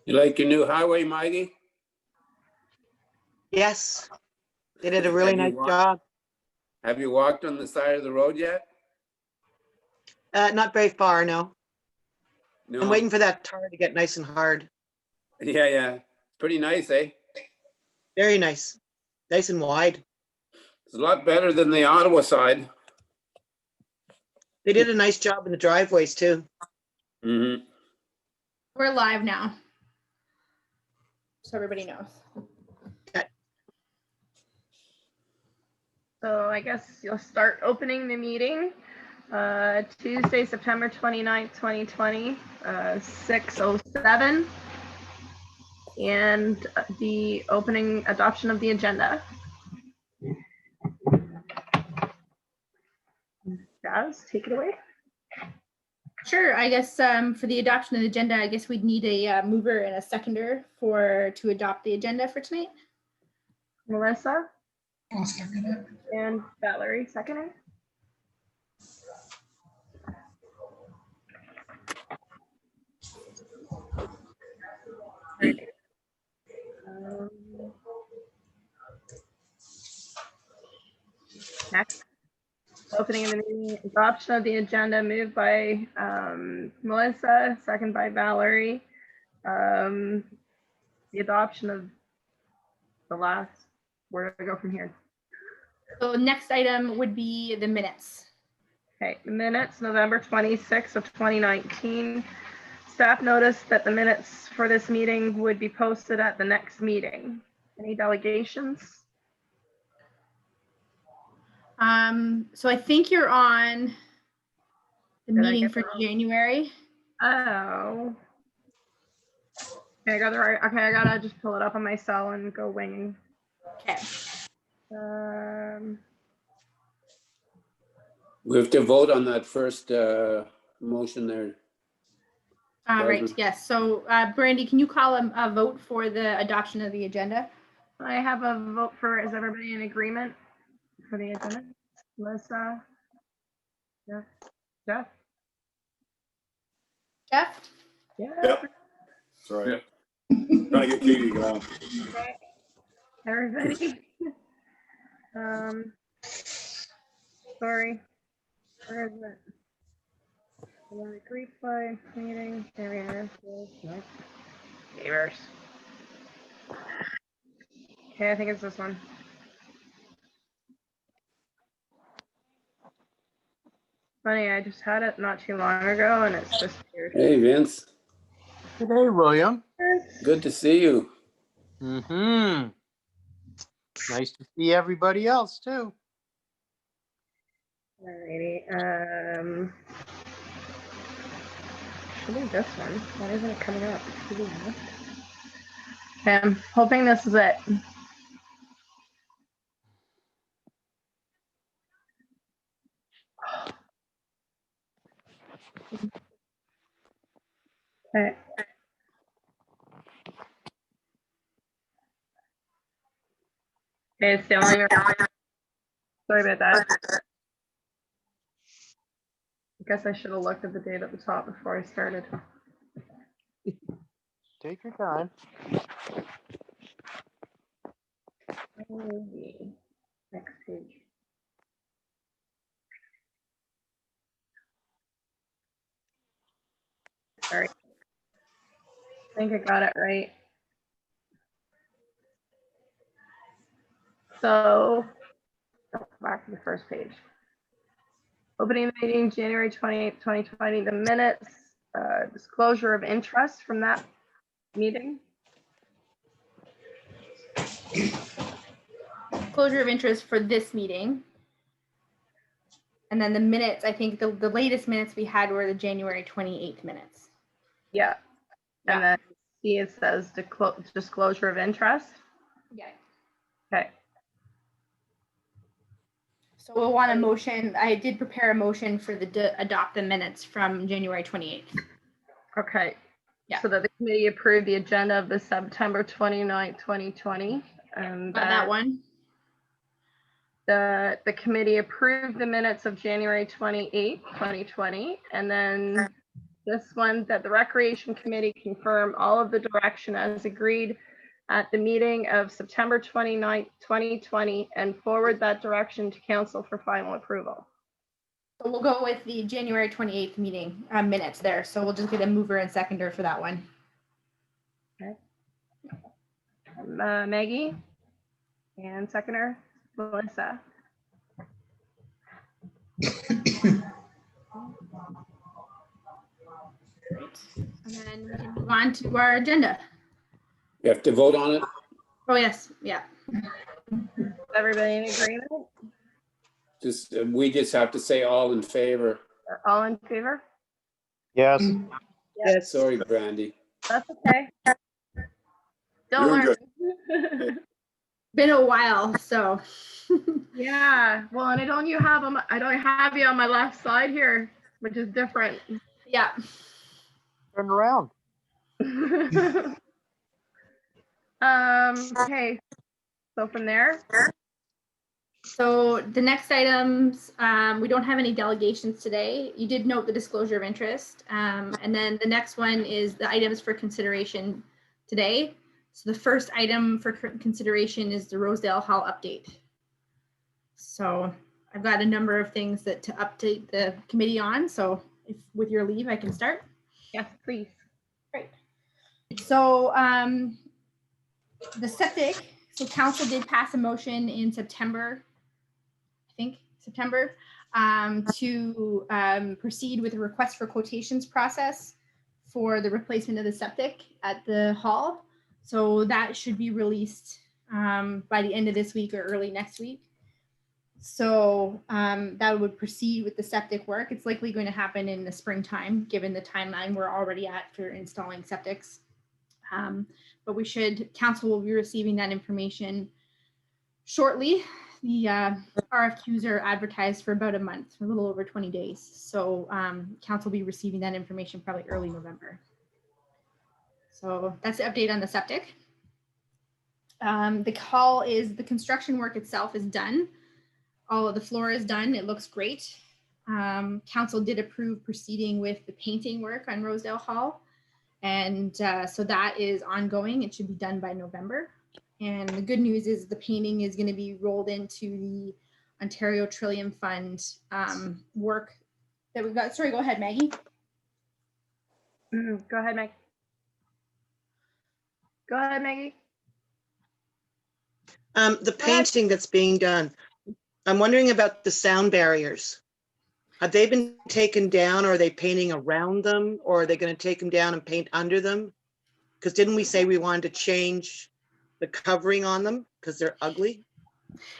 You like your new highway, Maggie? Yes, they did a really nice job. Have you walked on the side of the road yet? Not very far, no. No. I'm waiting for that tar to get nice and hard. Yeah. It's pretty nice, eh? Very nice. Nice and wide. It's a lot better than the Ottawa side. They did a nice job in the driveways too. Mm-hmm. We're live now, so everybody knows. Okay. So I guess you'll start opening the meeting Tuesday, September 29th, 2020, 6:07, and the opening adoption of the agenda. Jazz, take it away. Sure, I guess for the adoption of the agenda, I guess we'd need a mover and a seconder to adopt the agenda for tonight. Melissa I'll second it. and Valerie seconding. Next, opening of the meeting, adoption of the agenda moved by Melissa, second by Valerie. The adoption of the last, where do I go from here? So next item would be the minutes. Okay, the minutes, November 26th of 2019. Staff noticed that the minutes for this meeting would be posted at the next meeting. Any delegations? So I think you're on the Did I meeting get for that wrong? January. Oh. Okay, I got the right, okay, I gotta just pull it up on my cell and go winging. Okay. We have to vote on that first motion there. Right, Barbara. yes. So Brandy, can you call a vote for the adoption of the agenda? I have a vote for, is everybody in agreement for the agenda? Melissa? Jeff? Jeff? Jeff? Yeah. Yep. Sorry. Trying to get Katie going. Okay. Everybody? Sorry. Where is it? Replay meeting. There we are. Neighbors. Okay, I think it's this one. Funny, I just had it not too long ago and it's disappeared. Hey, Vince. Good day, William. Good to see you. Mm-hmm. Nice to see everybody else too. Alrighty. Should be this one. Why isn't it coming up? Okay, I'm hoping this is it. Okay. Okay, it's the only. Sorry about that. I guess I should have looked at the date at the top before I started. Take your time. Next page. Sorry. I think I got it right. So, back to the first page. Opening the meeting, January 28th, 2020, the minutes, disclosure of interest from that meeting. Closure of interest for this meeting. And then the minutes, I think the latest minutes we had were the January 28th minutes. Yeah. And Yeah. then see it says disclosure of interest. Yeah. Okay. So we'll want a motion. I did prepare a motion for the adopt the minutes from January 28th. Okay. Yeah. So that the committee approved the agenda of the September 29th, 2020. And That one. The committee approved the minutes of January 28th, 2020, and then This one, that the Recreation Committee confirm all of the direction as agreed at the meeting of September 29th, 2020, and forward that direction to council for final approval. So we'll go with the January 28th meeting minutes there. So we'll just get a mover and seconder for that one. Maggie, and seconder, Melissa. And then we can move on to our agenda. You have to vote on it? Oh, yes. Yeah. Is everybody in agreement? We just have to say all in favor. All in favor? Yes. Yes. Sorry, Brandy. That's okay. Don't You're worry. Been a while, so. Yeah, well, and I don't have you on my left side here, which is different. Yeah. Turn around. Okay, so from there, So the next items, we don't have any delegations today. You did note the disclosure of interest. And then the next one is the items for consideration today. So the first item for consideration is the Rosedale Hall update. So I've got a number of things to update the committee on. So if with your leave, I can start. yes, please. Great. So the septic, so council did pass a motion in September, to proceed with a request for quotations process for the replacement of the septic at the hall. So that should be released by the end of this week or early next week. So that would proceed with the septic work. It's likely going to happen in the springtime, given the timeline we're already at for installing septics. But council will be receiving that information shortly. The RFQs are advertised for about a month, a little over 20 days. So council will be receiving that information probably early November. So that's the update on the septic. The construction work itself is done. All of the floor is done. It looks great. Council did approve proceeding with the painting work on Rosedale Hall. And so that is ongoing. It should be done by November. And the good news is the painting is going to be rolled into the Ontario Trillium Fund work that we've got. Sorry, go ahead, Maggie. Go ahead, Meg. Go ahead, Maggie. The painting that's being done, I'm wondering about the sound barriers. Have they been taken down, or are they painting around them, or are they going to take them down and paint under them? Because didn't we say we wanted to change the covering on them because they're ugly?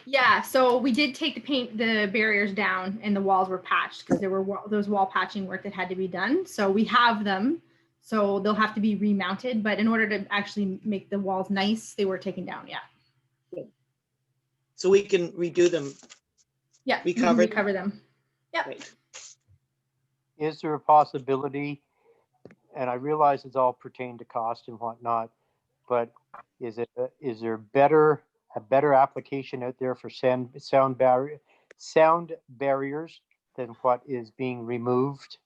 Yeah, so we did take the barriers down and the walls were patched because there were those wall patching work that had to be done. So we have them, so they'll have to be remounted. But in order to actually make the walls nice, they were taken down. Yeah. So we can redo them. Yeah, we can Recover recover them. Yeah. Right. Is there a possibility, and I realize it's all pertained to cost and whatnot, but is there a better application out there for sound barriers than what is being removed?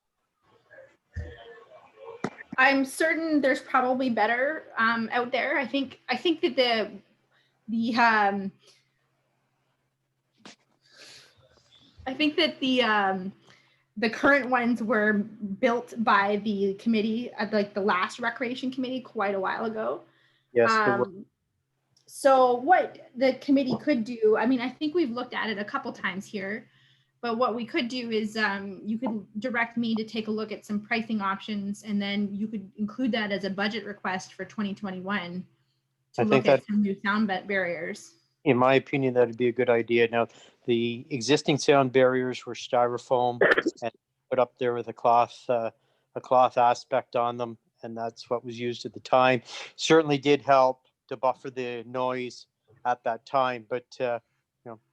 I'm certain there's probably better out there. I think that the current ones were built by the committee, like the last recreation committee, quite a while ago. Yes. So what the committee could do, I mean, I think we've looked at it a couple times here, but what we could do is you could direct me to take a look at some pricing options, and then you could include that as a budget request for 2021 to look at some new sound barriers. In my opinion, that'd be a good idea. Now, the existing sound barriers were styrofoam and put up there with a cloth aspect on them, and that's what was used at the time. Certainly did help to buffer the noise at that time, but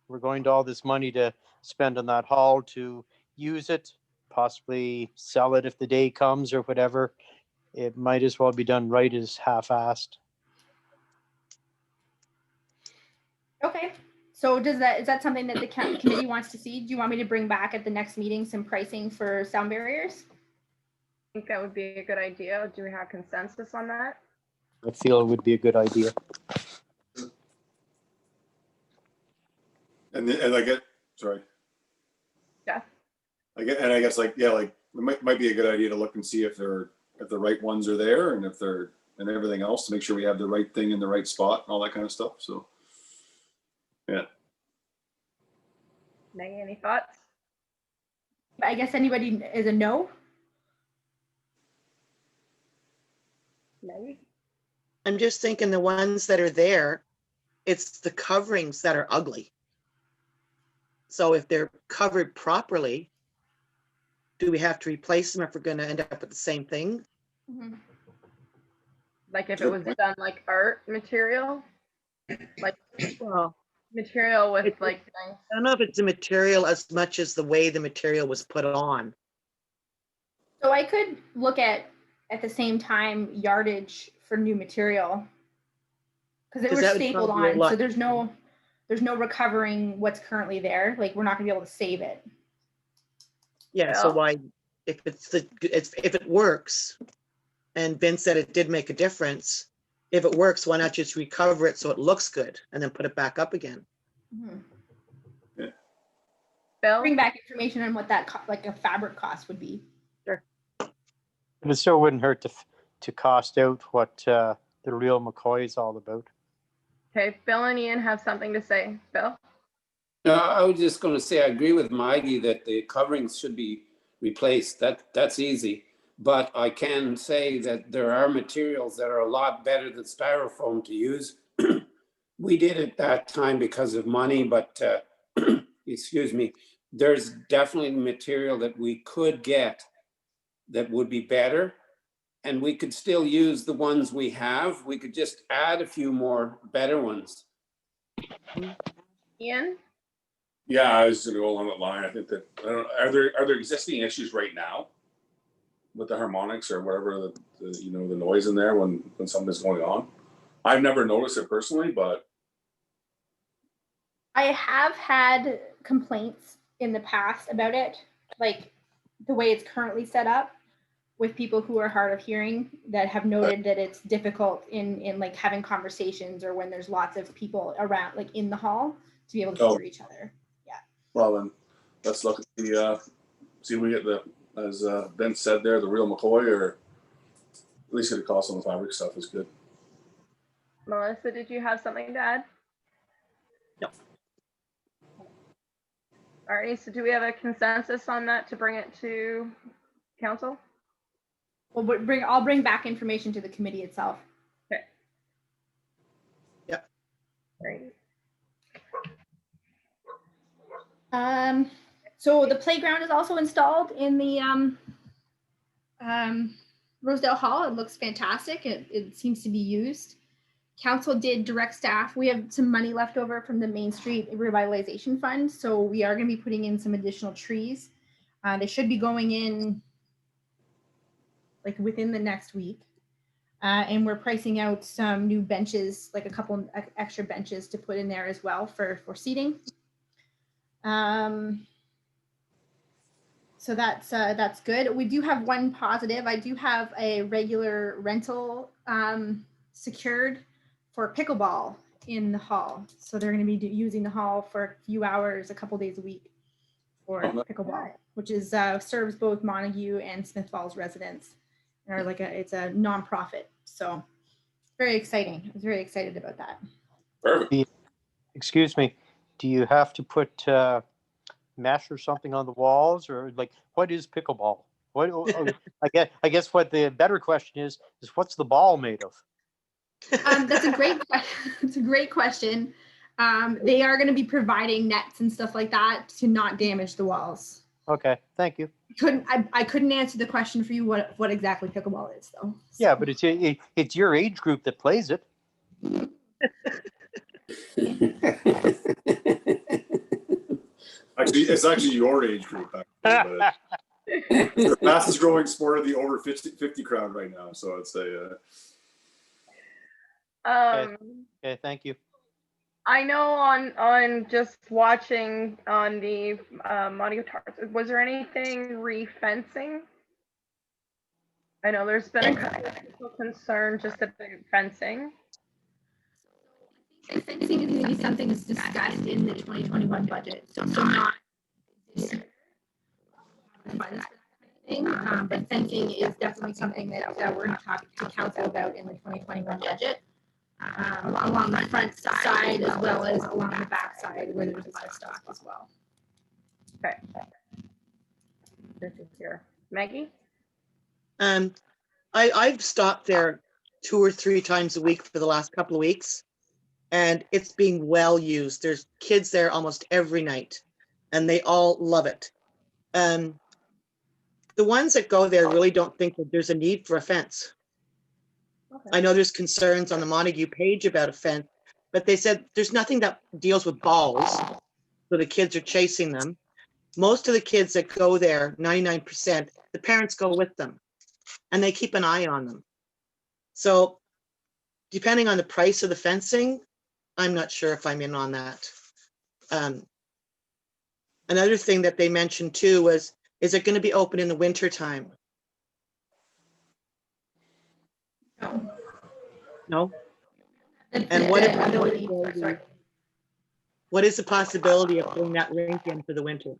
we're going to all this money to spend on that hall to use it, possibly sell it if the day comes or whatever. It might as well be done right as half-assed. Okay, so is that something that the committee wants to see? Do you want me to bring back at the next meeting some pricing for sound barriers? think that would be a good idea? Do we have consensus on that? I feel it would be a good idea. And I get, sorry. Yeah. I guess like, yeah, like it might be a good idea to look and see if the right ones are there and if they're, and everything else to make sure we have the right thing in the right spot and all that kind of stuff. So, yeah. Maggie, any thoughts? I guess anybody is a no. Maggie? I'm just thinking the ones that are there, it's the coverings that are ugly. So if they're covered properly, do we have to replace them if we're going to end up with the same thing? Mhm. Like if it was done like art material? Like Well, material with It's- like nice. I don't know if it's the material as much as the way the material was put on. So I could look at the same time yardage for new material because it 'Cause was that would stapled probably be a on. lot. So there's no recovering what's currently there. Like we're not gonna be able to save it. Yeah, so Well- why, if if it works, and Vince said it did make a difference, if it works, why not just recover it so it looks good and then put it back up again? Mhm. Bill? Bring back information on what that like a fabric cost would be. But it still wouldn't hurt to cost out what the real McCoy is all about. Okay, Bill and Ian have something to say. Bill? I was just going to say, I agree with Maggie that the coverings should be replaced. That's easy. But I can say that there are materials that are a lot better than styrofoam to use. We did it that time because of money, but excuse me, there's definitely material that we could get that would be better. And we could still use the ones we have. We could just add a few more better ones. Ian? Yeah, I was gonna go along that line. I think that, I don't, are there existing issues right now with the harmonics or whatever, the you know, the noise in there when something's going on? I've never noticed it personally, but I have had complaints in the past about it, like the way it's currently set up with people who are hard of hearing that have noted that it's difficult in like having conversations or when there's lots of people around, like in the hall, to be able to hear each other. well then, let's look at see if we get the, as Ben said there, the real McCoy, or at least get a cost on the fabric stuff is good. Melissa, did you have something to add? No. All right, so do we have a consensus on that to bring it to council? Well, I'll bring back information to the committee itself. Okay. Yep. Great. So the playground is also installed in the Rosedale Hall. It looks fantastic. It seems to be used. Council did direct staff. We have some money left over from the Main Street Revitalization Fund, so we are going to be putting in some additional trees. They should be going in like within the next week. And we're pricing out some new benches, like a couple extra benches to put in there as well for seating. So that's good. We do have one positive. I do have a regular rental secured for pickleball in the hall. So they're going to be using the hall for a few hours, a couple days a week for pickleball, which is serves both Montague and Smith Falls residents. Or like it's a nonprofit. So very exciting. I was very excited about that. Perfect. Excuse me, do you have to put mesh or something on the walls, or like what is pickleball? What I guess what the better question is what's the ball made of? That's a great question. It's a great question. They are going to be providing nets and stuff like that to not damage the walls. Okay, thank you. I couldn't answer the question for you what exactly pickleball is though. Yeah, but it's your age group that plays it. Actually, it's actually your age group. Actually, but it's the fastest growing sport of the over 50 crowd right now. So I'd say. Okay, thank you. I know on just watching on the Montague Towers, was there anything re-fencing? I know there's been a couple of people concerned just about fencing. I think it's going to be something that's discussed in the 2021 budget, so not this year. Funds for that kind of thing, but fencing is definitely something that we're going to talk to council about in the 2021 budget, along the front side as well as along the back side where there's livestock as well. Okay. Good to hear. Maggie? I've stopped there 2 or 3 times a week for the last couple of weeks, and it's being well used. There's kids there almost every night, and they all love it. The ones that go there really don't think that there's a need for a fence. Okay. I know there's concerns on the Montague page about a fence, but they said there's nothing that deals with balls, so the kids are chasing them. Most of the kids that go there, 99%, the parents go with them, and they keep an eye on them. So depending on the price of the fencing, I'm not sure if I'm in on that. Another thing that they mentioned too was, is it going to be open in the winter time? No? And what is the possibility of putting that rink in for the winter?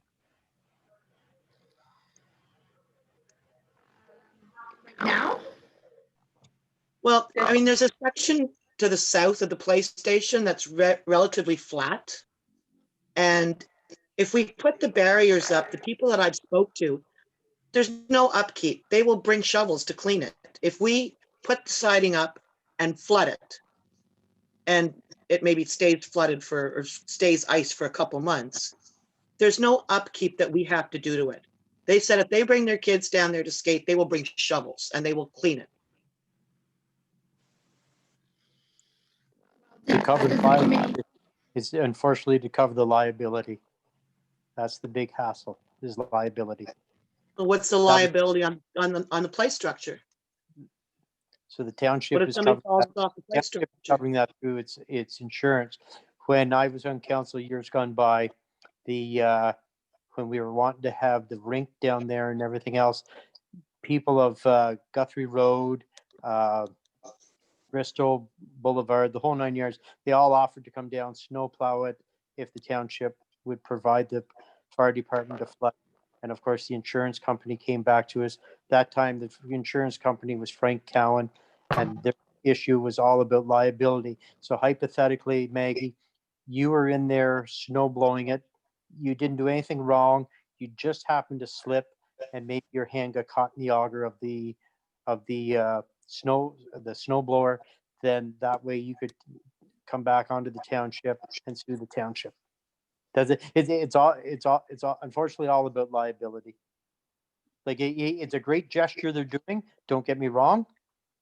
Now? Well, I mean, there's a section to the south of the PlayStation that's relatively flat. And if we put the barriers up, the people that I've spoke to, there's no upkeep. They will bring shovels to clean it. If we put the siding up and flood it, and it maybe stays flooded or stays ice for a couple months, there's no upkeep that we have to do to it. They said if they bring their kids down there to skate, they will bring shovels and they will clean it. To cover the it's unfortunately to cover the liability. That's the big hassle, is liability. Well, what's the liability on the play structure? So the township What if is somebody falls covering off the play structure? covering that through its insurance. When I was on council years gone by, when we were wanting to have the rink down there and everything else, people of Guthrie Road, Bristol Boulevard, the whole 9 yards, they all offered to come down, snowplow it if the township would provide the fire department a flood. And of course, the insurance company came back to us. That time, the insurance company was Frank Cowan, and the issue was all about liability. So hypothetically, Maggie, you were in there snow blowing it. You didn't do anything wrong. You just happened to slip, and maybe your hand got caught in the auger of the snow blower. Then that way you could come back onto the township and sue the township. It's all unfortunately all about liability. Like it's a great gesture they're doing. Don't get me wrong.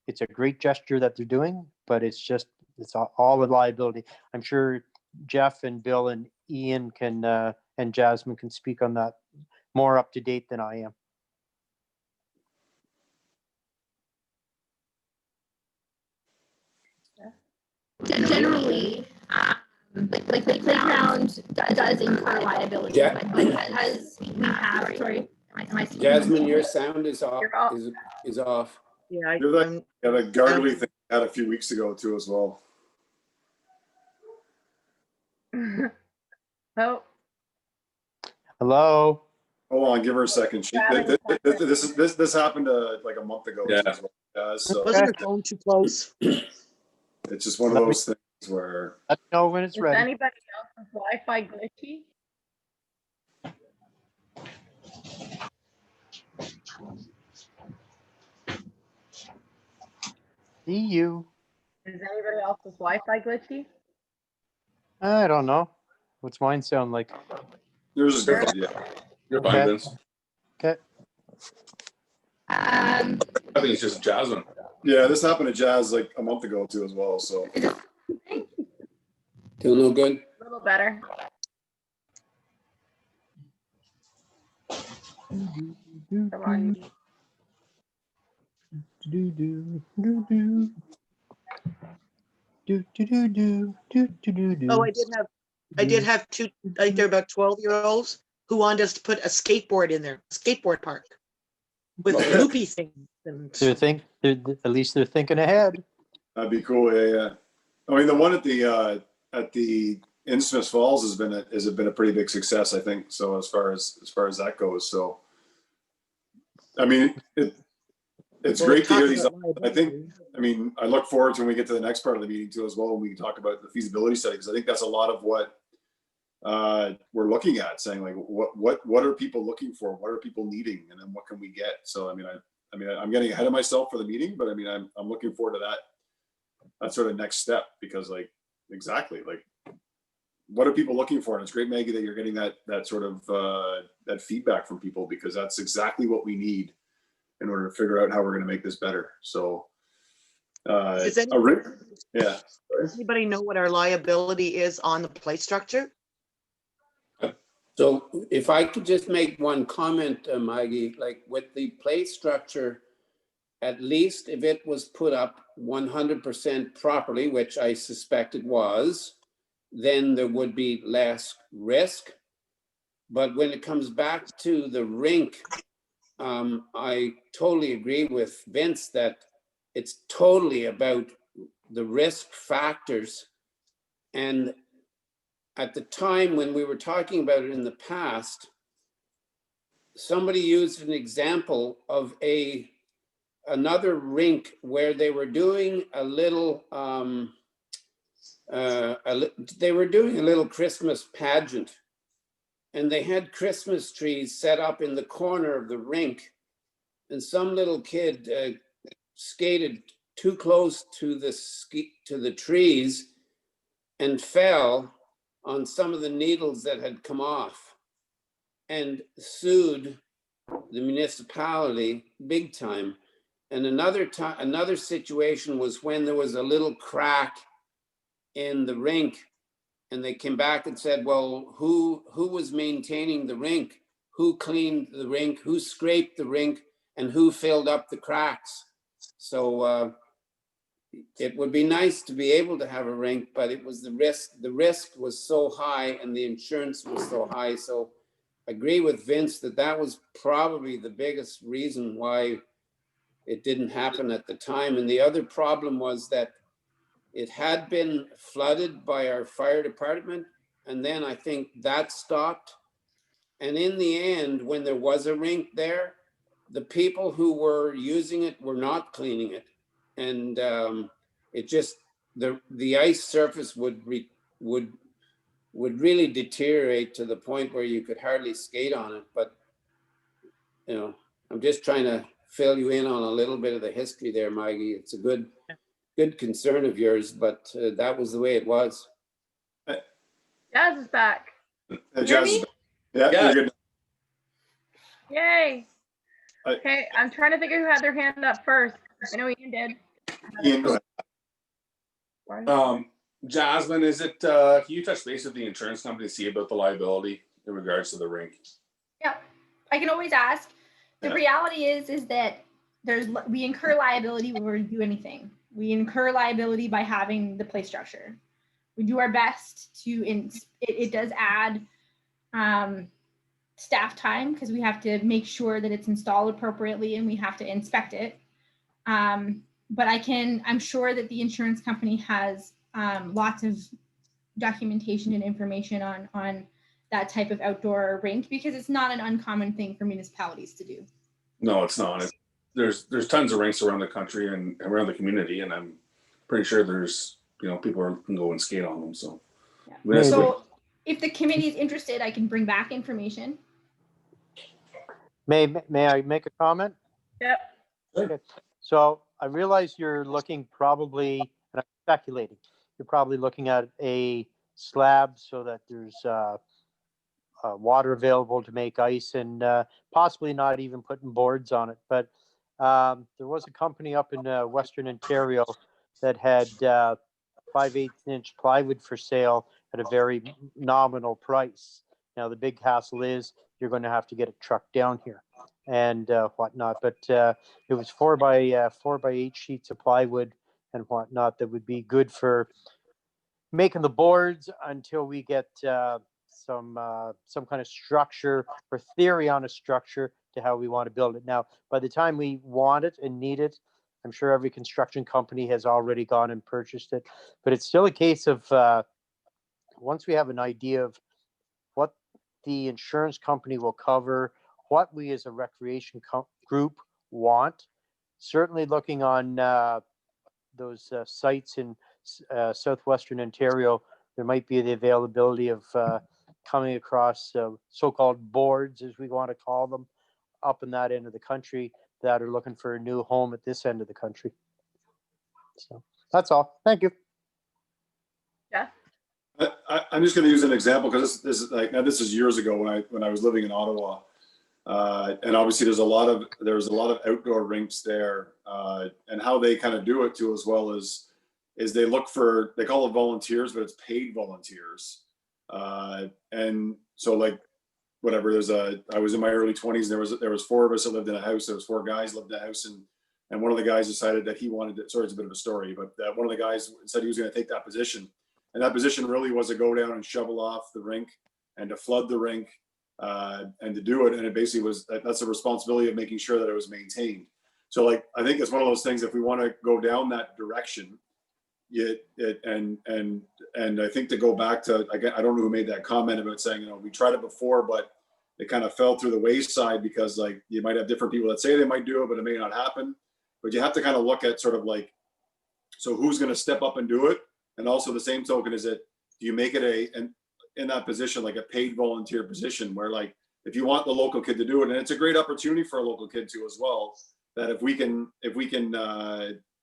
It's a great gesture that they're doing, but it's all the liability. I'm sure Jeff and Bill and Ian and Jasmine can speak on that more up to date than I am. Generally, like the playground does incur liability, Yeah. but because we have, sorry, am I speaking? Jasmine, your sound is off. You're off. Is off. Yeah, You're like- Yeah, the gargly thing I had a few weeks ago too as well. Oh, Hello. Hold on, give her a second. This happened like a month ago. Yeah. As well. So wasn't her phone too close? it's just one of those things where Let me know when it's is ready. anybody else's Wi-Fi glitchy? See you. Is anybody else's Wi-Fi glitchy? I don't know. What's mine sound like? yours is good. Yeah. You're Okay. fine, Vince. Okay. I think it's just Jasmine. Yeah, this happened to Jazz like a month ago too as well. So Still no good? A little better. Come on. Oh, I did have two, I think they're about 12-year-olds who wanted us to put a skateboard in there, skateboard park. with loopy things and. At least they're thinking ahead. That'd be cool. Yeah, yeah. I mean, the one at the in Smith Falls has been a pretty big success, I think. So as far as that goes, so I mean, it's Well, great to hear talking these. about I think. liability. I mean, I look forward to when we get to the next part of the meeting too, as well, when we can talk about the feasibility study, because I think that's a lot of what we're looking at, saying like, what are people looking for? What are people needing? And then what can we get? So, I mean, I'm getting ahead of myself for the meeting, but I mean, I'm looking forward to that sort of next step, because like, exactly, like, what are people looking for? And it's great, Maggie, that you're getting that sort of that feedback from people, because that's exactly what we need in order to figure out how we're going to make this better. So, Does yeah. anybody know what our liability is on the plate structure? So if I could just make one comment, Maggie, like with the plate structure, at least if it was put up 100% properly, which I suspect it was, then there would be less risk. But when it comes back to the rink, I totally agree with Vince that it's totally about the risk factors. And at the time when we were talking about it in the past, somebody used an example of another rink where they were doing a little Christmas pageant, and they had Christmas trees set up in the corner of the rink, and some little kid skated too close to the trees and fell on some of the needles that had come off, and sued the municipality big time. And another situation was when there was a little crack in the rink, and they came back and said, well, who was maintaining the rink? Who cleaned the rink? Who scraped the rink? And who filled up the cracks? So it would be nice to be able to have a rink, but it was the risk was so high and the insurance was so high. So I agree with Vince that was probably the biggest reason why it didn't happen at the time. And the other problem was that it had been flooded by our fire department, and then I think that stopped. And in the end, when there was a rink there, the people who were using it were not cleaning it. And it just, the ice surface would really deteriorate to the point where you could hardly skate on it. But, you know, I'm just trying to fill you in on a little bit of the history there, Maggie. It's a good concern of yours, but that was the way it was. Jazz is back. Jazz is back. Yeah, Yeah. you're good. Yay. Okay, I'm trying to think of who had their hand up first. I know Ian did. Ian, go ahead. Jasmine, is it, can you touch base with the insurance company to see about the liability in regards to the rink? Yeah, I can always ask. The Yeah. reality is that we incur liability when we do anything. We incur liability by having the play structure. We do our best to, it does add staff time because we have to make sure that it's installed appropriately and we have to inspect it. But I'm sure that the insurance company has lots of documentation and information on that type of outdoor rink, because it's not an uncommon thing for municipalities to do. No, it's not. There's tons of rinks around the country and around the community, and I'm pretty sure there's, people who can go and skate on them. So, Yeah. So if the committee is interested, I can bring back information. May I make a comment? Yep. Okay. So I realize you're looking probably, and I'm speculating, you're probably looking at a slab so that there's water available to make ice, and possibly not even putting boards on it. But there was a company up in Western Ontario that had 5/8" plywood for sale at a very nominal price. Now the big hassle is you're going to have to get it trucked down here and whatnot. But it was 4x8 sheets of plywood and whatnot that would be good for making the boards until we get some kind of structure or theory on a structure to how we want to build it. Now, by the time we want it and need it, I'm sure every construction company has already gone and purchased it, but it's still a case of once we have an idea of what the insurance company will cover, what we as a recreation group want, certainly looking on those sites in southwestern Ontario, there might be the availability of coming across so-called boards, as we want to call them, up in that end of the country that are looking for a new home at this end of the country. So that's all. Thank you. Jeff? I'm just going to use an example because this is like, now this is years ago when I was living in Ottawa, and obviously there's a lot of outdoor rinks there, and how they kind of do it too as well is they look for, they call it volunteers, but it's paid volunteers, and so like whatever, I was in my early 20s, there was 4 of us that lived in a house. There was 4 guys lived in a house, and one of the guys decided that he wanted to, sorry, it's a bit of a story, but one of the guys said he was going to take that position. And that position really was to go down and shovel off the rink and to flood the rink, and to do it. And it basically was, that's the responsibility of making sure that it was maintained. So like, I think it's one of those things, if we want to go down that direction, and I think to go back to, again, I don't know who made that comment about saying, you know, we tried it before, but it kind of fell through the wayside because like you might have different people that say they might do it, but it may not happen. But you have to kind of look at sort of like, so who's going to step up and do it? And also the same token is that, do you make it in that position, like a paid volunteer position where like, if you want the local kid to do it, and it's a great opportunity for a local kid too as well, that if we can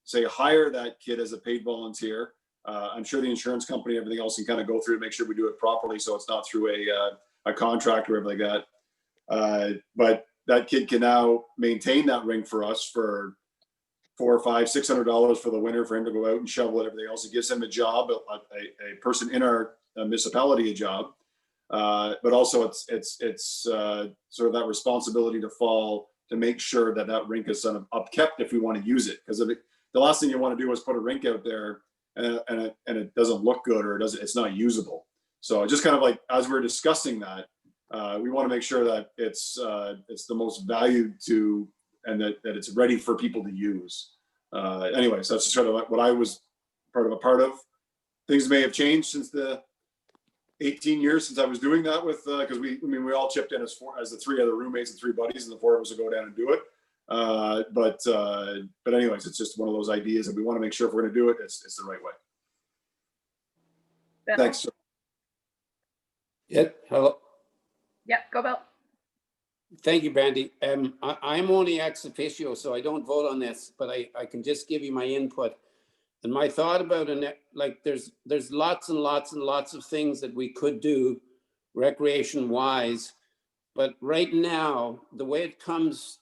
say hire that kid as a paid volunteer, I'm sure the insurance company, everything else can kind of go through to make sure we do it properly. So it's not through a contract or everything like that. But that kid can now maintain that rink for us for $400, $500, $600 for the winter for him to go out and shovel it, everything else. It gives him a job, a person in our municipality a job. But also it's sort of that responsibility to fall to make sure that that rink is sort of upkept if we want to use it. Because the last thing you want to do is put a rink out there and it doesn't look good or it's not usable. So just kind of like, as we're discussing that, we want to make sure that it's the most valued to, and that it's ready for people to use. Anyways, that's just sort of what I was part of. Things may have changed since the 18 years since I was doing that with, because we all chipped in as the 3 other roommates and 3 buddies, and the 4 of us would go down and do it. But anyways, it's just one of those ideas that we want to make sure if we're going to do it, it's the right way. Bill? Thanks. Sir. Yeah, hello. Yep, go Bill. Thank you, Brandy. I'm only ex officio, so I don't vote on this, but I can just give you my input. And my thought about it, like there's lots and lots and lots of things that we could do recreation wise, but right now, the way it comes,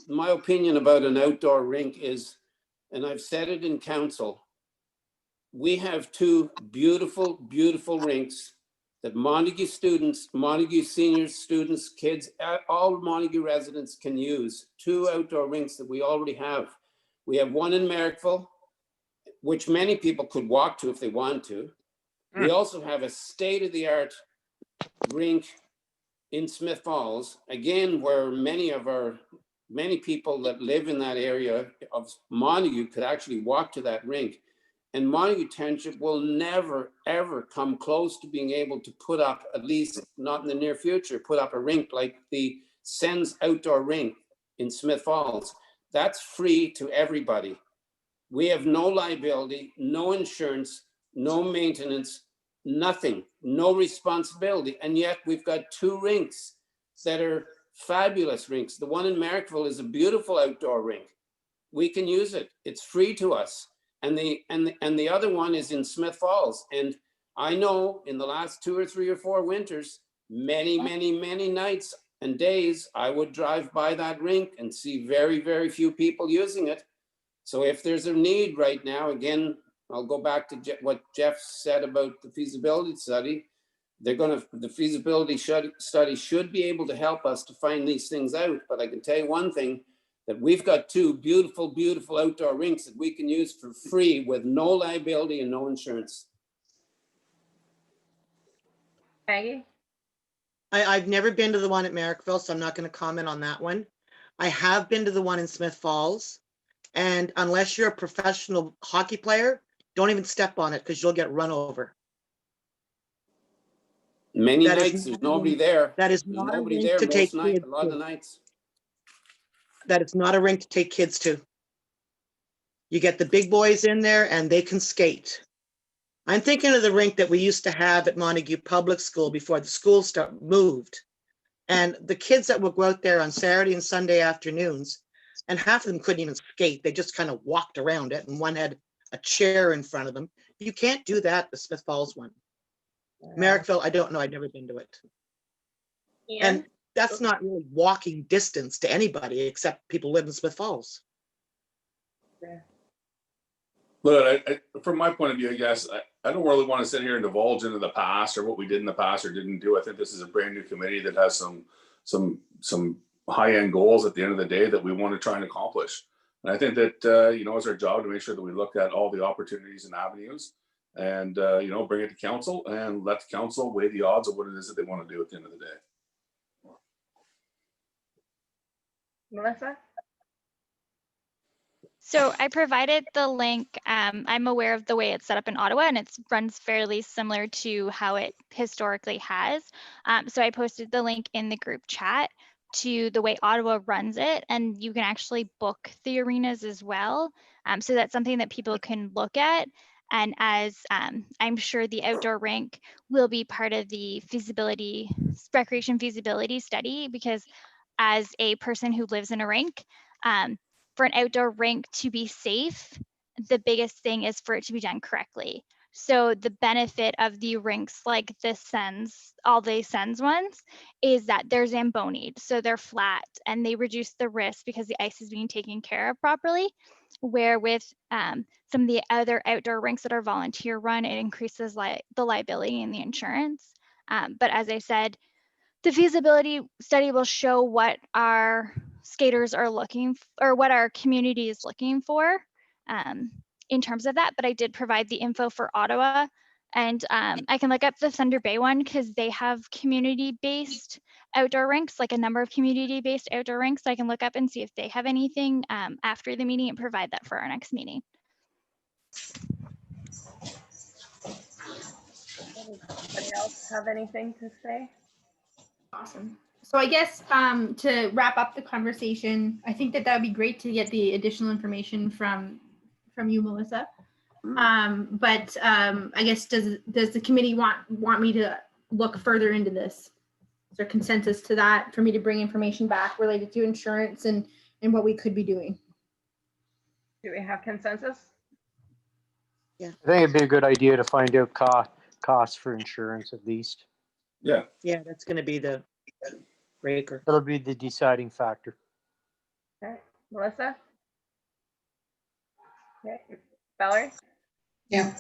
my opinion about an outdoor rink is, and I've said it in council, we have 2 beautiful, beautiful rinks that Montague students, Montague senior students, kids, all Montague residents can use. 2 outdoor rinks that we already have. We have one in Merrickville, which many people could walk to if they want to. We also have a state-of-the-art rink in Smith Falls, again, where many people that live in that area of Montague could actually walk to that rink. And Montague Township will never, ever come close to being able to put up, at least not in the near future, put up a rink like the Sens outdoor rink in Smith Falls. That's free to everybody. We have no liability, no insurance, no maintenance, nothing, no responsibility. And yet we've got 2 rinks that are fabulous rinks. The one in Merrickville is a beautiful outdoor rink. We can use it. It's free to us. And the other one is in Smith Falls. And I know in the last 2 or 3 or 4 winters, many nights and days, I would drive by that rink and see very, very few people using it. So if there's a need right now, again, I'll go back to what Jeff said about the feasibility study. The feasibility study should be able to help us to find these things out. But I can tell you one thing, that we've got 2 beautiful, beautiful outdoor rinks that we can use for free with no liability and no insurance. Maggie? I've never been to the one at Merrickville, so I'm not going to comment on that one. I have been to the one in Smith Falls. And unless you're a professional hockey player, don't even step on it because you'll get run over. Many That is nights, there's not a nobody rink- there. That is There's not a nobody rink there to take most nights, a kids lot of the to. nights. That is not a rink to take kids to. You get the big boys in there and they can skate. I'm thinking of the rink that we used to have at Montague Public School before the school moved. And the kids that would go out there on Saturday and Sunday afternoons, and half of them couldn't even skate. They just kind of walked around it and one had a chair in front of them. You can't do that, the Smith Falls one. Merrickville, I don't know. I've never been to it. And that's not really walking distance to anybody except people who live in Smith Falls. Look, from my point of view, I guess I don't really want to sit here and divulge into the past or what we did in the past or didn't do. I think this is a brand new committee that has some high end goals at the end of the day that we want to try and accomplish. And I think that you know, it's our job to make sure that we look at all the opportunities and avenues, and you know, bring it to council and let the council weigh the odds of what it is that they want to do at the end of the day. Melissa? So I provided the link. I'm aware of the way it's set up in Ottawa, and it runs fairly similar to how it historically has. So I posted the link in the group chat to the way Ottawa runs it, and you can actually book the arenas as well. So that's something that people can look at. And as I'm sure the outdoor rink will be part of the recreation feasibility study, because as a person who lives in a rink, for an outdoor rink to be safe, the biggest thing is for it to be done correctly. So the benefit of the rinks like the all the Sens ones, is that they're Zamboni'd. So they're flat and they reduce the risk because the ice is being taken care of properly. Where with some of the other outdoor rinks that are volunteer run, it increases the liability and the insurance. But as I said, the feasibility study will show what our skaters are looking or what our community is looking for in terms of that. But I did provide the info for Ottawa, and I can look up the Thunder Bay one because they have community-based outdoor rinks, like a number of community-based outdoor rinks. So I can look up and see if they have anything after the meeting and provide that for our next meeting. Anybody else have anything to say? Awesome. So I guess to wrap up the conversation, I think that would be great to get the additional information from you, Melissa. But I guess does the committee want me to look further into this? Is there consensus to that for me to bring information back related to insurance and what we could be doing? Do we have consensus? I think it'd be a good idea to find out costs for insurance at least. Yeah. Yeah, that's going to be the breaker. That'll be the deciding factor. Okay, Melissa? Okay, Valerie? Yeah.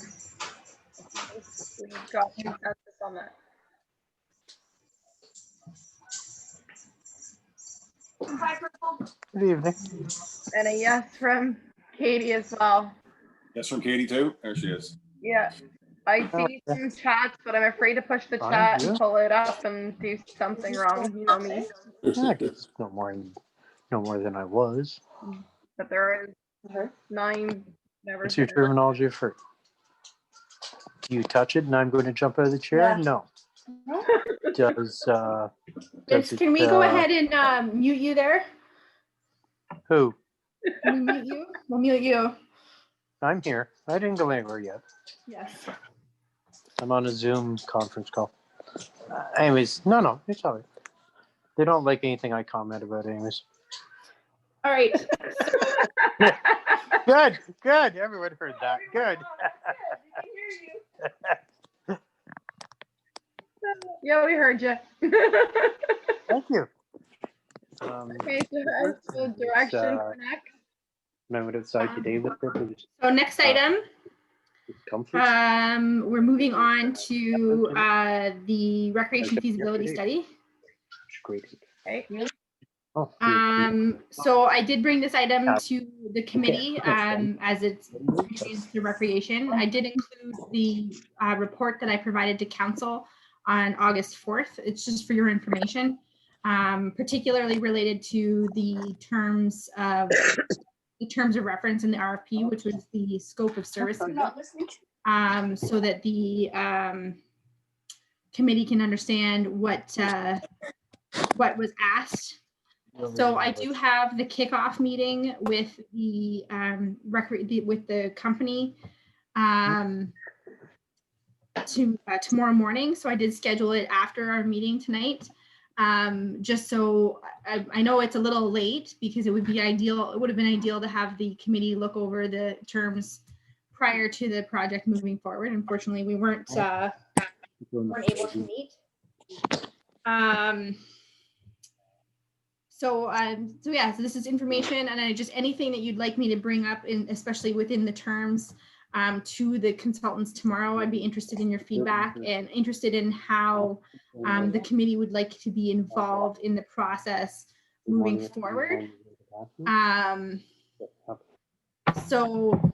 We've got consensus on that. Good evening. And a yes from Katie as well. Yes, from Katie too. There she is. Yeah, I see some chats, but I'm afraid to push the Fine, chat yeah. and pull it up and do something wrong. You know me. Yeah, I guess no more than I was. But there is 9. Never. What's your terminology for? Do you touch it and I'm going to jump out of the chair? Yeah. No. Can we go ahead and mute you there? Who? Can we mute you? We'll mute you. I'm here. I didn't go anywhere yet. Yes. I'm on a Zoom conference call. Anyways, no, it's all right. They don't like anything I comment about anyways. All right. Good. Everyone heard that. Good. Yeah, we heard you. Thank you. Okay, so direction for next. I went outside today with it. So next item, Comfort. we're moving on to the recreation feasibility study. Great. Okay. Oh, So I did bring this item to the committee as it's pertains to recreation. I did include the report that I provided to council on August 4th. It's just for your information, particularly related to the terms of reference in the RFP, which was the scope of services, so that the committee can understand what was asked. So I do have the kickoff meeting with the with the company tomorrow morning. So I did schedule it after our meeting tonight. Just so I know it's a little late, because it would have been ideal to have the committee look over the terms prior to the project moving forward. Unfortunately, we weren't able to meet. So this is information, and anything that you'd like me to bring up, especially within the terms, to the consultants tomorrow. I'd be interested in your feedback and interested in how the committee would like to be involved in the process moving forward. So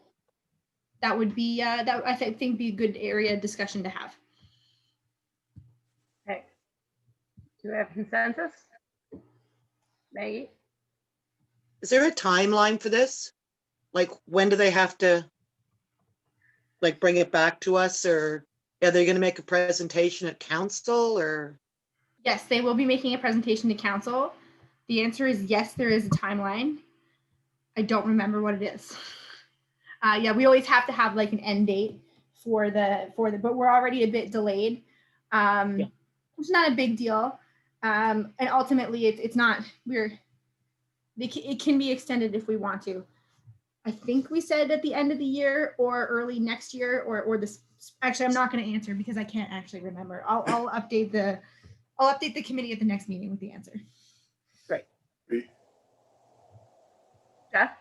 that would be that I think be a good area of discussion to have. Okay. Do we have consensus? Maggie? Is there a timeline for this? Like, when do they have to like bring it back to us, or are they going to make a presentation at council, or? Yes, they will be making a presentation to council. The answer is yes, there is a timeline. I don't remember what it is. Yeah, we always have to have like an end date for the, but we're already a bit delayed. It's not a big deal. And ultimately it can be extended if we want to. I think we said at the end of the year or early next year, or this. Actually, I'm not going to answer because I can't actually remember. I'll update the committee at the next meeting with the answer. Great. Jeff?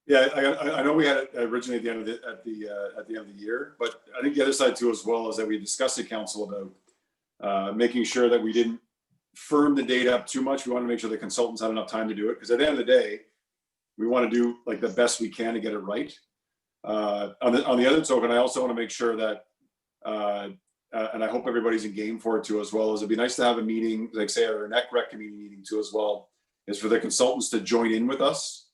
Yeah, I know we had it originally at the end of the year, but I think the other side too as well is that we discussed at council about making sure that we didn't firm the date up too much. We want to make sure the consultants had enough time to do it, because at the end of the day, we want to do like the best we can to get it right. On the other token, I also want to make sure that, and I hope everybody's in game for it too as well, is it'd be nice to have a meeting, like say our NEC rec committee meeting too as well, is for the consultants to join in with us,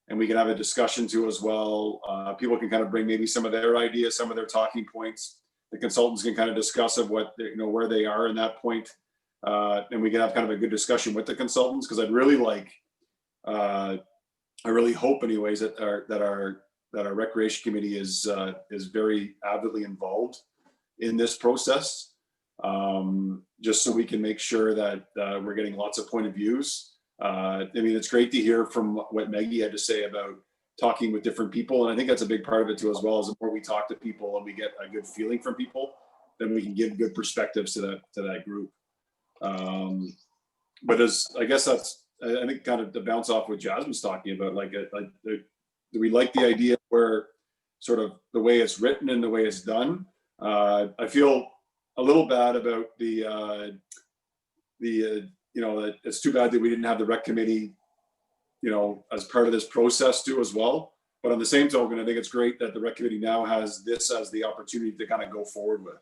and we can have a discussion too as well. People can kind of bring maybe some of their ideas, some of their talking points. The consultants can kind of discuss of what, where they are in that point. And we can have kind of a good discussion with the consultants, because I'd really like, I really hope anyways that our recreation committee is very avidly involved in this process, just so we can make sure that we're getting lots of point of views. I mean, it's great to hear from what Maggie had to say about talking with different people, and I think that's a big part of it too as well. Is the more we talk to people and we get a good feeling from people, then we can give good perspectives to that group. But I guess that's, I think, kind of to bounce off what Jasmine's talking about, do we like the idea where sort of the way it's written and the way it's done? I feel a little bad about that it's too bad that we didn't have the rec committee, as part of this process too as well. But on the same token, I think it's great that the rec committee now has this as the opportunity to kind of go forward with.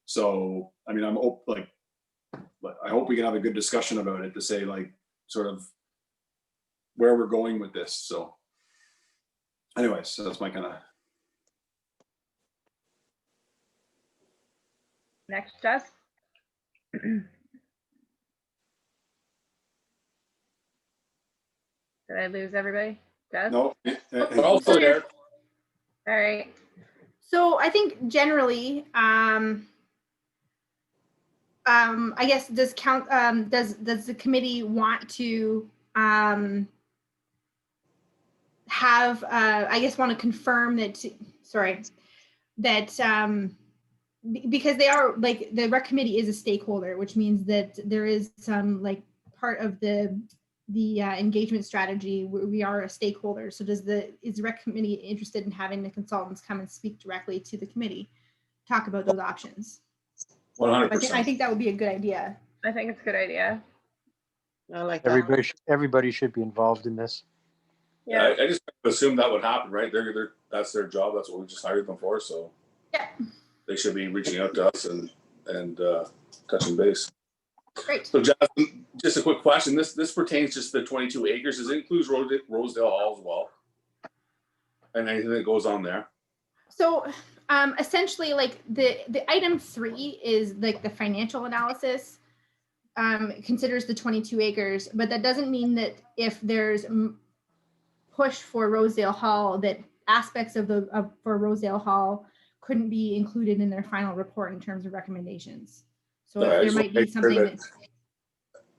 So, I mean, I hope we can have a good discussion about it to say like sort of where we're going with this. So anyways, so that's my kind of. Next, Jess. Did I lose everybody? Jess? No. We're all still there. All right. So I think generally, I guess does the committee want to have want to confirm that because they are like the rec committee is a stakeholder, which means that there is some like part of the engagement strategy where we are a stakeholder. So is the rec committee interested in having the consultants come and speak directly to the committee, talk about those options? 100%. I think that would be a good idea. I think it's a good idea. I like that. Everybody should be involved in this. Yeah, I just assumed that would happen, right? That's their job. That's what we just hired them for. So yeah, they should be reaching out to us and touching base. Great. So Jasmine, just a quick question. This pertains just to the 22 acres. Does it include Rosedale Hall as well? And anything that goes on there? So essentially, like the item 3 is like the financial analysis. Considers the 22 acres, but that doesn't mean that if there's push for Rosedale Hall, that aspects of for Rosedale Hall couldn't be included in their final report in terms of recommendations. So if there might be something that's.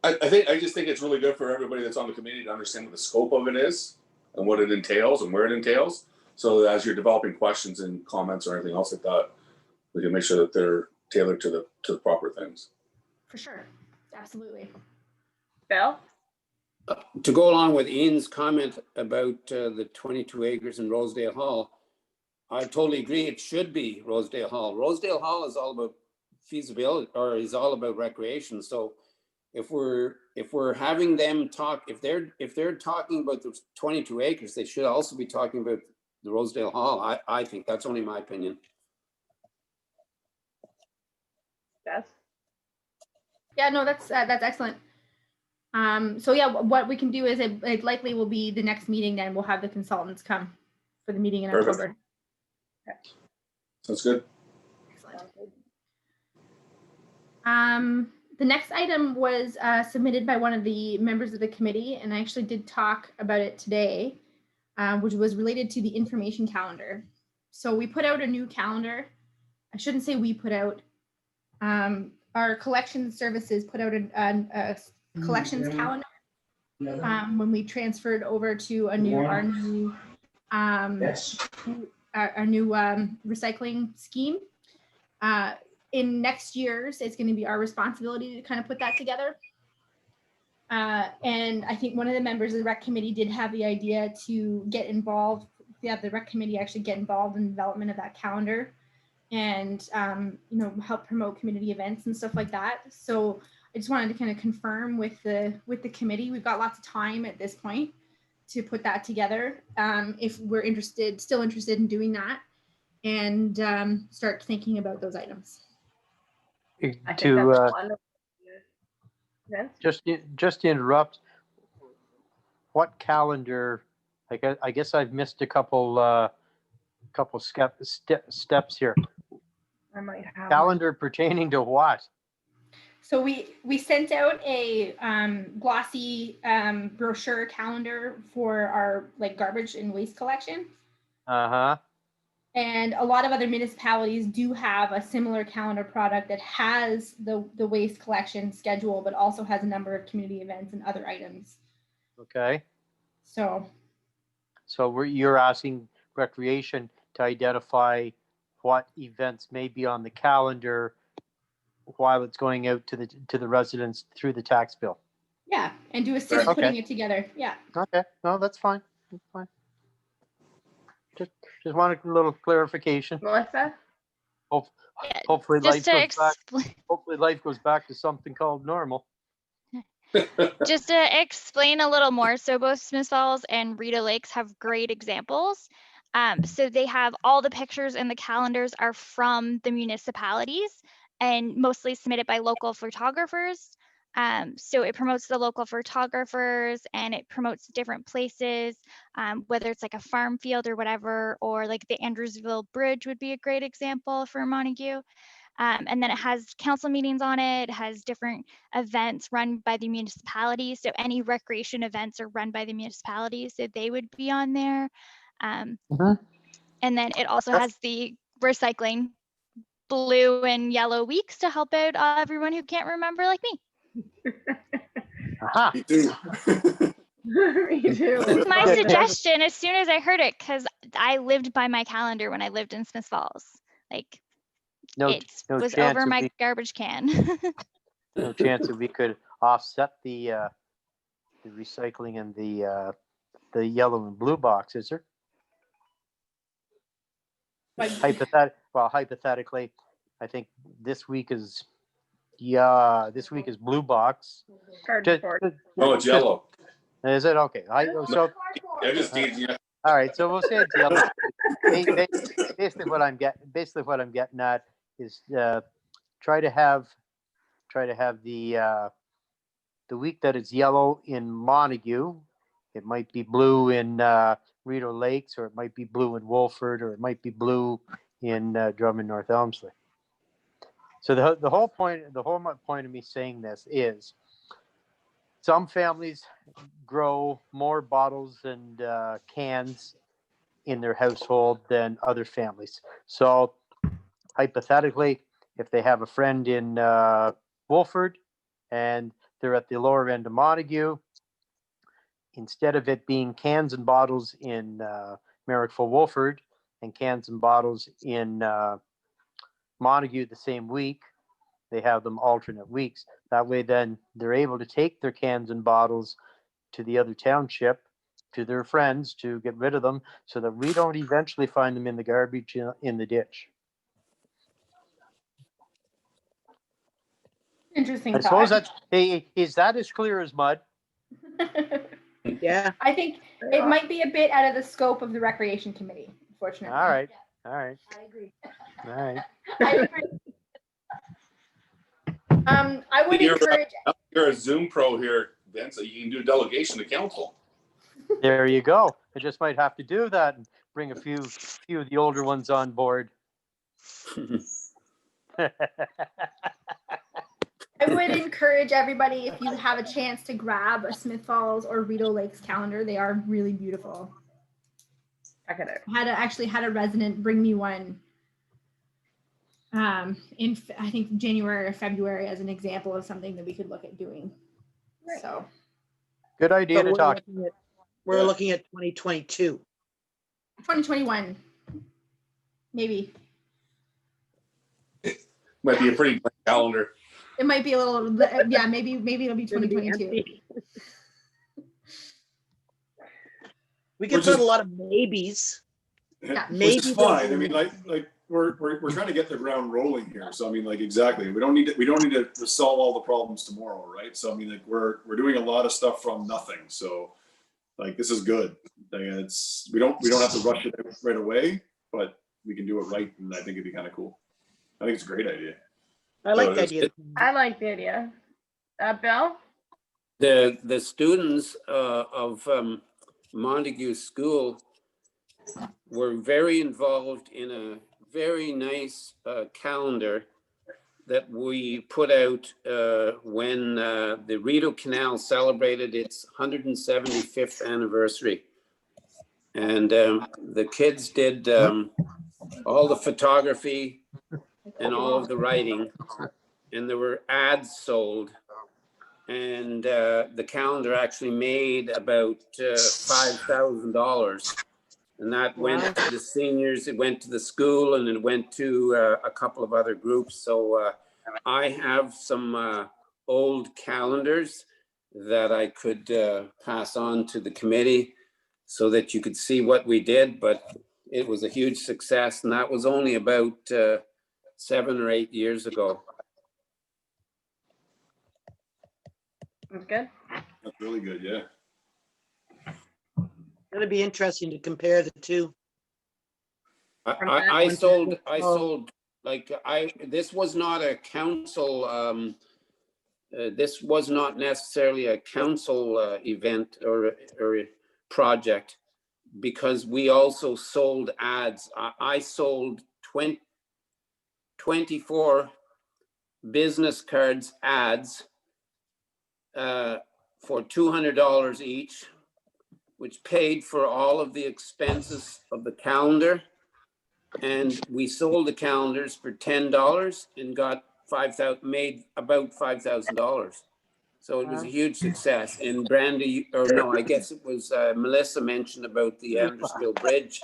I just think it's really good for everybody that's on the committee to understand what the scope of it is and what it entails and where it entails. So that as you're developing questions and comments or anything else like that, we can make sure that they're tailored to the proper things. For sure. Absolutely. Bill? To go along with Ian's comment about the 22 acres in Rosedale Hall, I totally agree. It should be Rosedale Hall. Rosedale Hall is all about feasibility, or is all about recreation. So if we're having them talk, if they're talking about the 22 acres, they should also be talking about the Rosedale Hall. I think that's only my opinion. Yes. Yeah, no, that's excellent. So yeah, what we can do is it likely will be the next meeting. Then we'll have the consultants come for the meeting in Perfect. October. Sounds good. Excellent. The next item was submitted by one of the members of the committee, and I actually did talk about it today, which was related to the information calendar. So we put out a new calendar. I shouldn't say we put out. Our collection services put out a collections calendar when we transferred over to our new recycling scheme. In next year's, it's going to be our responsibility to kind of put that together. And I think one of the members of the rec committee did have the idea to get involved. The rec committee actually get involved in the development of that calendar, and help promote community events and stuff like that. So I just wanted to kind of confirm with the committee, we've got lots of time at this point to put that together. If we're still interested in doing that, and start thinking about those items. I think that's To wonderful. Vince? just to interrupt, what calendar? I guess I've missed a couple steps here. I might have Calendar pertaining to what? So we sent out a glossy brochure calendar for our garbage and waste collection. Uh-huh. And a lot of other municipalities do have a similar calendar product that has the waste collection schedule, but also has a number of community events and other items. Okay. So you're asking Recreation to identify what events may be on the calendar while it's going out to the residents through the tax bill. yeah, and do assist Okay. putting it together. Yeah. Okay. No, that's fine. That's fine. Just wanted a little clarification. Melissa? Yeah, Hopefully just life goes back to something called normal. Just to explain a little more, so both Smith Falls and Rita Lakes have great examples. So they have all the pictures and the calendars are from the municipalities and mostly submitted by local photographers. So it promotes the local photographers and it promotes different places, whether it's like a farm field or whatever, or like the Andrewsville Bridge would be a great example for Montague. And then it has council meetings on it, has different events run by the municipality. So any recreation events are run by the municipality, so they would be on there. And then it also has the recycling blue and yellow weeks to help out everyone who can't remember like me. Aha. Me too. Me too. My suggestion as soon as I heard it, because I lived by my calendar when I lived in Smith Falls. Like it was over my garbage can. No chance that we could offset the recycling and the yellow and blue box, is there? Hypothetically, I think this week is blue box. Cardboard. Oh, it's yellow. Is it okay? I just teased you. All right, so we'll say it's yellow. Basically, what I'm getting at is try to have try to have the week that it's yellow in Montague. It might be blue in Rideau Lakes, or it might be blue in Wolford, or it might be blue in Drummond North Elmsley. So the whole point of me saying this is, some families grow more bottles and cans in their household than other families. So hypothetically, if they have a friend in Wolford and they're at the lower end of Montague, instead of it being cans and bottles in Merrickville Wolford and cans and bottles in Montague the same week, they have them alternate weeks. That way then they're able to take their cans and bottles to the other township, to their friends, to get rid of them, so that we don't eventually find them in the garbage in the ditch. Interesting I suppose thought. is that as clear as mud? Yeah, I think it might be a bit out of the scope of the recreation committee, unfortunately. All right. Yeah, All right. I agree. All right. I agree. I would encourage. You're a Zoom pro here, Vince, so you can do delegation to council. There you go. I just might have to do that and bring a few of the older ones on board. I would encourage everybody, if you have a chance, to grab a Smith Falls or Rideau Lakes calendar. They are really beautiful. Check it out. I had a resident bring me one in I think January or February as an example of something that we could look at doing. Right. So Good idea but to we're talk. looking at 2022. 2021, maybe. Might be a pretty blank calendar. It might be a little, yeah, maybe it'll be 2022. We could Which is- put a lot of maybes. Yeah. Which Maybe is fine. I mean, like we're trying to get the ground rolling here. So I mean, like, exactly. We don't need to solve all the problems tomorrow, right? So I mean, like, we're doing a lot of stuff from nothing. So like, this is good. Like, we don't have to rush it right away, but we can do it right, and I think it'd be kind of cool. I think it's a great idea. I like So the it's- idea. I like the idea. Bill? The students of Montague School were very involved in a very nice calendar that we put out when the Rideau Canal celebrated its 175th anniversary. And the kids did all the photography and all of the writing, and there were ads sold. And the calendar actually made about $5,000. And that went to the seniors, it went to the school, and it went to a couple of other groups. So I have some old calendars that I could pass on to the committee so that you could see what we did, but it was a huge success, and that was only about 7 or 8 years ago. That's good. That's really good. Yeah. It'll be interesting to compare the two. I sold like this was not a council, this was not necessarily a council event or project, because we also sold ads. I sold 24 business cards ads for $200 each, which paid for all of the expenses of the calendar. And we sold the calendars for $10 and got made about $5,000. So it was a huge success. And Brandy, or no, I guess it was Melissa mentioned about the Andersville Bridge.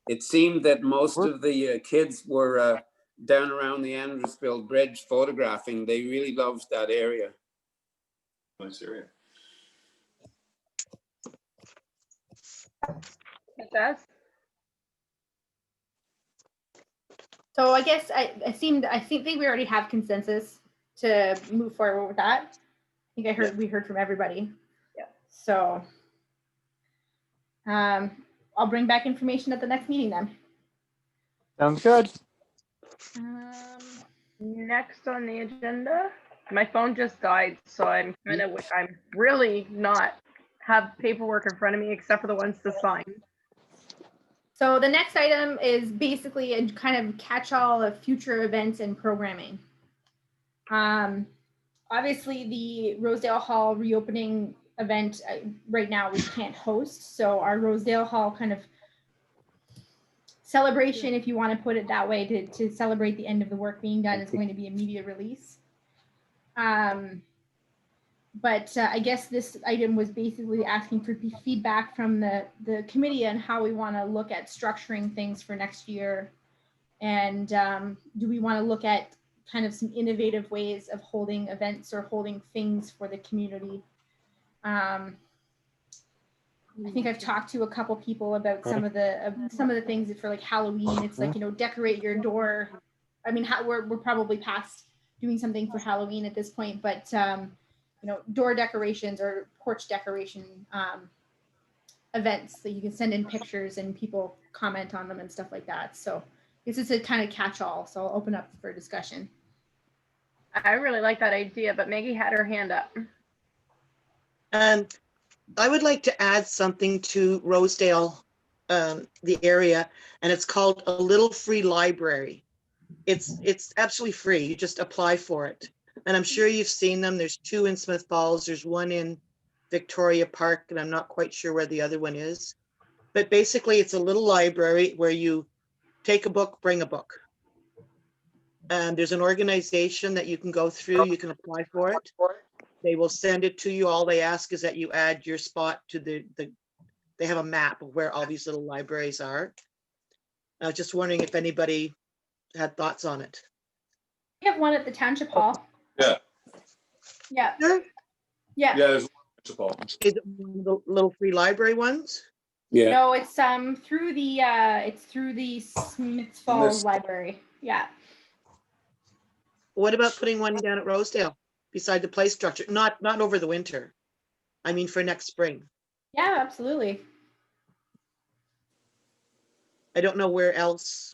It seemed that most of the kids were down around the Andersville Bridge photographing. They really loved that area. Nice area. Jess? So I guess I think we already have consensus to move forward with that. I think we heard from everybody. Yeah. So I'll bring back information at the next meeting then. Sounds good. Next on the agenda, My phone just died, so I'm really not have paperwork in front of me except for the ones to sign. So the next item is basically a kind of catch-all of future events and programming. Obviously, the Rosedale Hall reopening event right now we can't host, so our Rosedale Hall kind of celebration, if you want to put it that way, to celebrate the end of the work being done, is going to be a media release. But I guess this item was basically asking for feedback from the committee on how we want to look at structuring things for next year. And do we want to look at kind of some innovative ways of holding events or holding things for the community? I think I've talked to a couple people about some of the things for like Halloween. It's like, you know, decorate your door. I mean, we're probably past doing something for Halloween at this point, but you know, door decorations or porch decoration events that you can send in pictures and people comment on them and stuff like that. So this is a kind of catch-all. So I'll open up for discussion. I really like that idea, but Maggie had her hand up. I would like to add something to Rosedale, the area, and it's called a little free library. It's absolutely free. You just apply for it. And I'm sure you've seen them. There's 2 in Smith Falls. There's one in Victoria Park, and I'm not quite sure where the other one is. But basically, it's a little library where you take a book, bring a book. And there's an organization that you can go through. You can apply for it. They will send it to you. All they ask is that you add your spot to they have a map of where all these little libraries are. I was just wondering if anybody had thoughts on it. We have one at the Township Hall. Yeah. Yeah. Sure. Yeah. Yeah, there's one. Is it one of the little free library ones? Yeah, No, it's through the Smith Falls Library. Yeah. What about putting one down at Rosedale beside the play structure? Not over the winter. I mean, for next spring. Yeah, absolutely. I don't know where else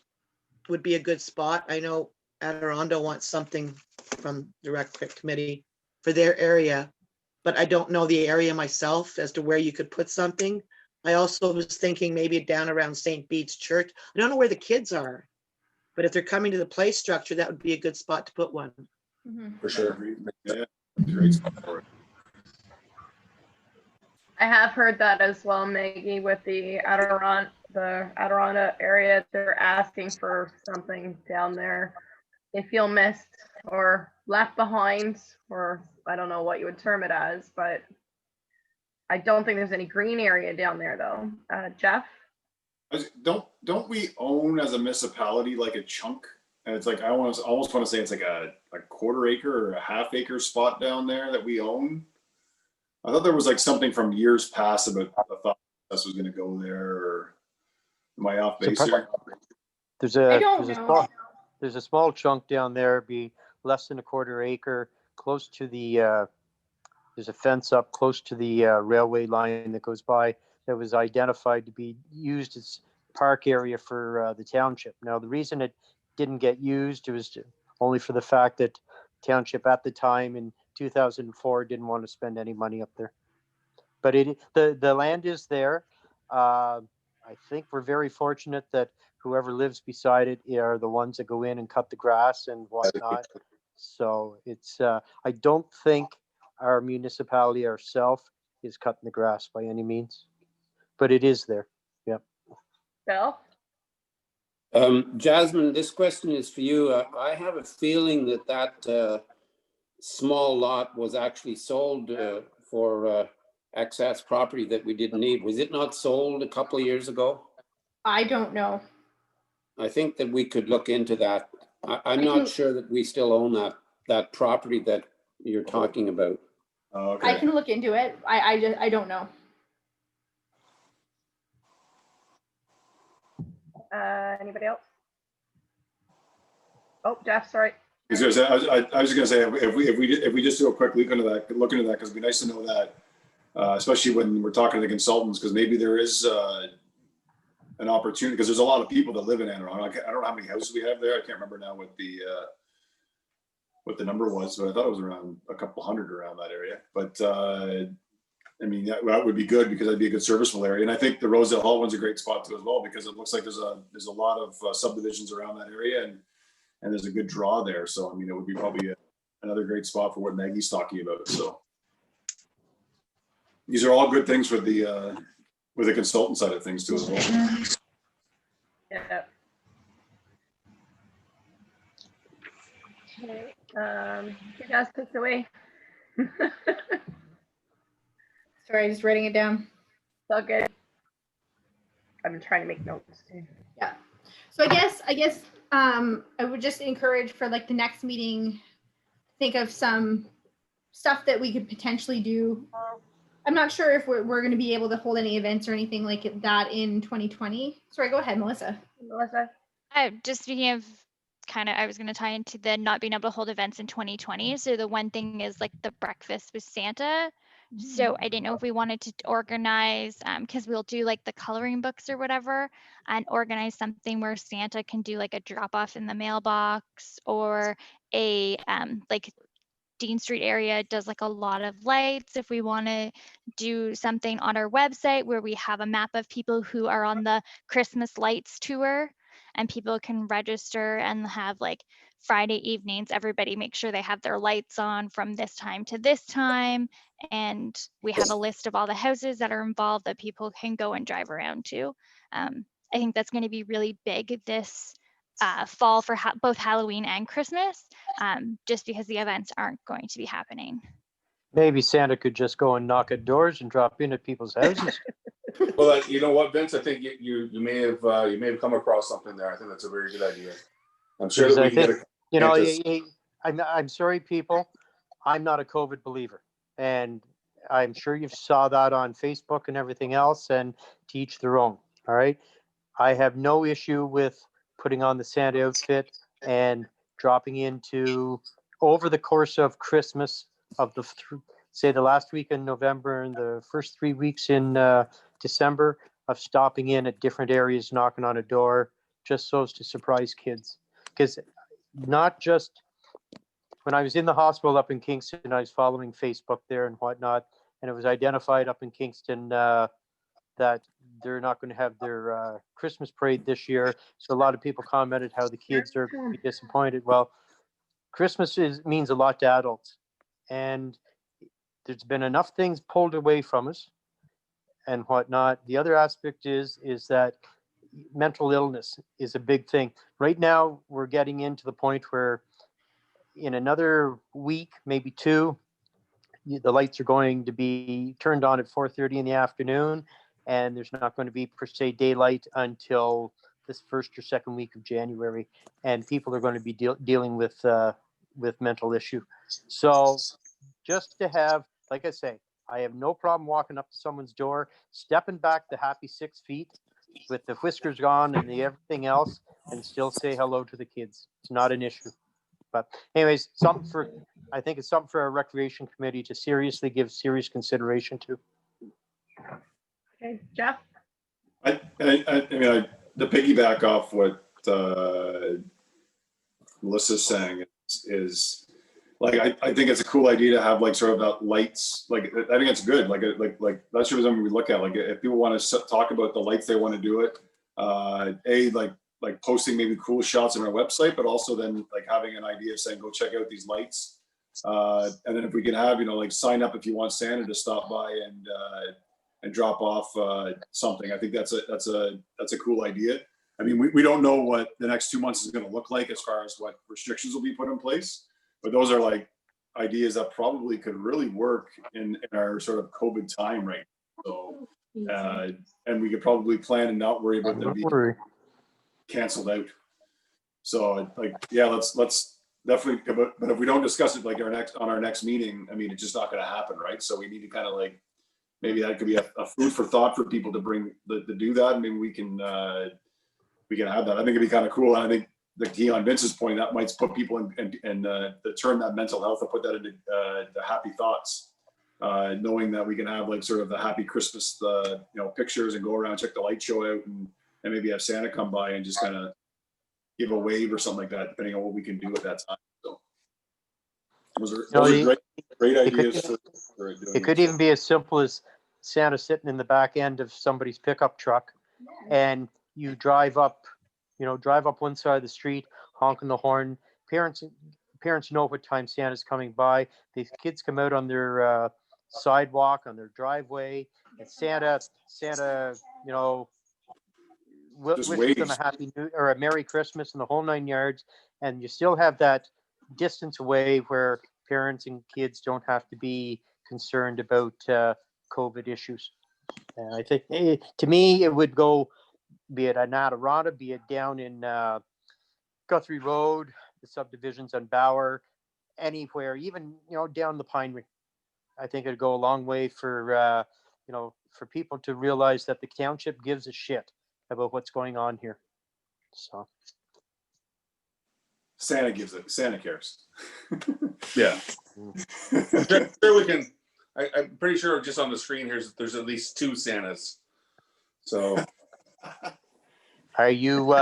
would be a good spot. I know Adirondack wants something from the rec committee for their area, but I don't know the area myself as to where you could put something. I also was thinking maybe down around St. Bede's Church. I don't know where the kids are, but if they're coming to the play structure, that would be a good spot to put one. Mm-hmm. For sure. Yeah, great spot for it. I have heard that as well, Maggie, with the Adirondack area. They're asking for something down there. They feel missed or left behind, or I don't know what you would term it as, but I don't think there's any green area down there though. Jeff? Don't we own as a municipality like a chunk? And it's like, I almost want to say it's like a quarter acre or a half acre spot down there that we own. I thought there was like something from years past about I thought this was going to go there, or am I off base here? There's I a don't know. there's a small chunk down there, be less than a quarter acre, close to the there's a fence up close to the railway line that goes by that was identified to be used as park area for the township. Now, the reason it didn't get used was only for the fact that township at the time in 2004 didn't want to spend any money up there. But the land is there. I think we're very fortunate that whoever lives beside it are the ones that go in and cut the grass and whatnot. So it's I don't think our municipality ourselves is cutting the grass by any means, but it is there. Yeah. Bill? Jasmine, this question is for you. I have a feeling that small lot was actually sold for excess property that we didn't need. Was it not sold a couple of years ago? I don't know. I think that we could look into that. I'm not sure that we still own that property that you're talking about. Oh, I okay. can look into it. I don't know. Anybody else? Oh, Jeff, sorry. I was just gonna say, if we just do a quick look into that, because it'd be nice to know that, especially when we're talking to the consultants, because maybe there is an opportunity, because there's a lot of people that live in Adirondack. I don't know how many houses we have there. I can't remember now what what the number was, but I thought it was around a couple hundred around that area. But I mean, that would be good because that'd be a good serviceable area. And I think the Rosedale Hall one's a great spot too as well, because it looks like there's a lot of subdivisions around that area, and there's a good draw there. So I mean, it would be probably another great spot for what Maggie's talking about. So these are all good things for the with the consultant side of things too as well. Yeah. Okay, you guys take it away. Sorry, just writing it down. It's all good. I've been trying to make notes too. Yeah. So I guess I would just encourage for like the next meeting, think of some stuff that we could potentially do. I'm not sure if we're going to be able to hold any events or anything like that in 2020. Sorry, go ahead, Melissa. Melissa? Just speaking of I was going to tie into the not being able to hold events in 2020. So the one thing is like the breakfast with Santa. So I didn't know if we wanted to organize, because we'll do like the coloring books or whatever, and organize something where Santa can do like a drop off in the mailbox, or a like Dean Street area does like a lot of lights. If we want to do something on our website where we have a map of people who are on the Christmas lights tour, and people can register and have like Friday evenings, everybody make sure they have their lights on from this time to this time. And we have a list of all the houses that are involved that people can go and drive around to. I think that's going to be really big this fall for both Halloween and Christmas, just because the events aren't going to be happening. Maybe Santa could just go and knock at doors and drop in at people's houses. Well, you know what, Vince? I think you may have come across something there. I think that's a very good idea. I'm sure that we can get you know, I'm sorry, people. I'm not a COVID believer, and I'm sure you saw that on Facebook and everything else. And to each their own. All right, I have no issue with putting on the Santa outfit and dropping into over the course of Christmas of say the last week in November and the first 3 weeks in December, of stopping in at different areas, knocking on a door, just so as to surprise kids. Because not just when I was in the hospital up in Kingston, I was following Facebook there and whatnot, and it was identified up in Kingston that they're not going to have their Christmas parade this year. So a lot of people commented how the kids are going to be disappointed. Well, Christmas means a lot to adults, and there's been enough things pulled away from us and whatnot. The other aspect is that mental illness is a big thing. Right now, we're getting into the point where in another week, maybe two, the lights are going to be turned on at 4:30 in the afternoon, and there's not going to be per se daylight until this first or second week of January, and people are going to be dealing with mental issue. So just to have, like I say, I have no problem walking up to someone's door, stepping back the happy 6 feet with the whiskers gone and the everything else, and still say hello to the kids. It's not an issue. But anyways, I think it's something for our recreation committee to seriously give serious consideration to. Okay, Jeff? I mean, to piggyback off what Melissa's saying is like, I think it's a cool idea to have like sort of that lights, like, I think it's good. Like that's something we look at. Like if people want to talk about the lights, they want to do it. Like posting maybe cool shots on our website, but also then like having an idea of saying, go check out these lights. And then if we can have, like sign up if you want Santa to stop by and drop off something. I think that's a cool idea. I mean, we don't know what the next 2 months is going to look like as far as what restrictions will be put in place, but those are like ideas that probably could really work in our sort of COVID time right now. So, and we could probably plan and not worry about them being canceled out. So like, yeah, let's definitely, but if we don't discuss it like on our next meeting, I mean, it's just not going to happen. Right. So we need to kind of like, maybe that could be a food for thought for people to bring to do that. I mean, we can have that. I think it'd be kind of cool. And I think the key on Vince's point, that might put people in the term that mental health, and put that into the happy thoughts, knowing that we can have like sort of the happy Christmas, pictures, and go around, check the light show out, and maybe have Santa come by and just kind of give a wave or something like that, depending on what we can do at that time. So Those are No, great it could- ideas for doing It could this. even be as simple as Santa sitting in the back end of somebody's pickup truck, and you drive up one side of the street, honking the horn. Parents know what time Santa's coming by. These kids come out on their sidewalk, on their driveway, and Santa, Just wishes them a waves. happy new or a Merry Christmas and the whole 9 yards. And you still have that distance away where parents and kids don't have to be concerned about COVID issues. And I think to me, it would go, be it at Natarata, be it down in Guthrie Road, the subdivisions on Bauer, anywhere, even, down the Pine Ridge. I think it'd go a long way for, for people to realize that the township gives a shit about what's going on here. So. Santa gives it. Santa cares. Yeah. Sure we can. I'm pretty sure just on the screen here, there's at least 2 Santas. So. Are you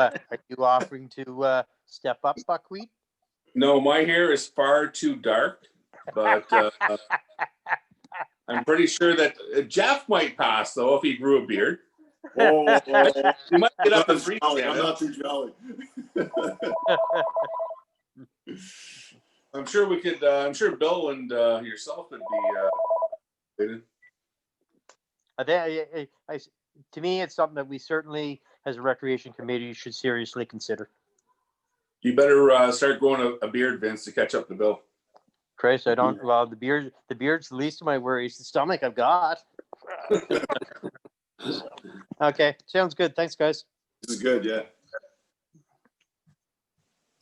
offering to step up, Buckwheat? No, my hair is far too dark, but I'm pretty sure that Jeff might pass though if he grew a beard. Oh, He might get up I'm and free I'm not too jolly. I'm sure we could. I'm sure Bill and yourself would be. To me, it's something that we certainly, as a recreation committee, should seriously consider. You better start growing a beard, Vince, to catch up to Bill. Chris, I don't. Well, the beard's the least of my worries. The stomach I've got. Okay, sounds good. Thanks, guys. This is good, yeah.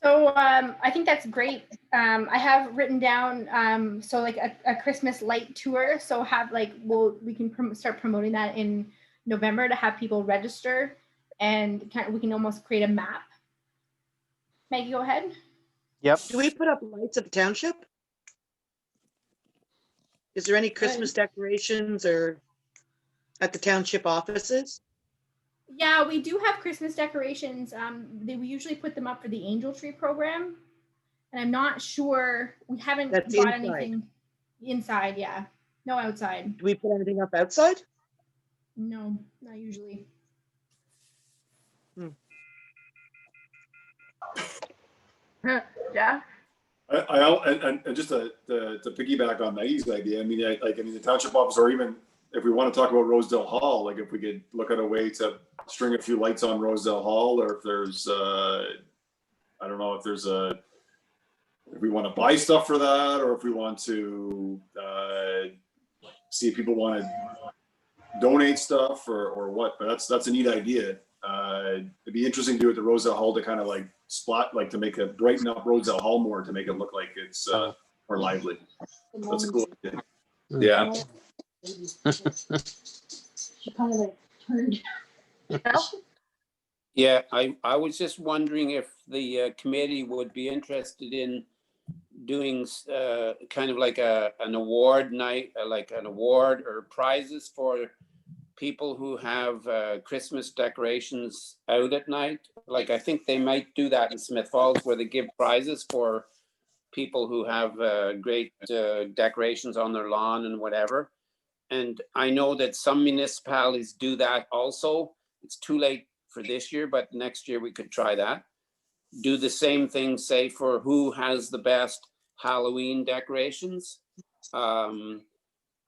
So I think that's great. I have written down so like a Christmas light tour. So we can start promoting that in November to have people register, and we can almost create a map. Maggie, go ahead. Yep. Do we put up lights at the township? Is there any Christmas decorations or at the township offices? Yeah, we do have Christmas decorations. We usually put them up for the Angel Tree program, and I'm not sure, we haven't That's bought inside. anything inside. Yeah, no outside. Do we put anything up outside? No, not usually. Jeff? And just to piggyback on Maggie's idea, I mean, the township office, or even if we want to talk about Rosedale Hall, like if we could look at a way to string a few lights on Rosedale Hall, or if there's, I don't know if there's if we want to buy stuff for that, or if we want to see if people want to donate stuff or what, but that's a neat idea. It'd be interesting to do at the Rosedale Hall to kind of like spot, like to make it brighten up Rosedale Hall more, to make it look like it's more lively. That's a cool idea. Yeah. She kind of like turned. Yeah, I was just wondering if the committee would be interested in doing kind of like an award night, like an award or prizes for people who have Christmas decorations out at night. Like I think they might do that in Smith Falls, where they give prizes for people who have great decorations on their lawn and whatever. And I know that some municipalities do that also. It's too late for this year, but next year we could try that. Do the same thing, say, for who has the best Halloween decorations. I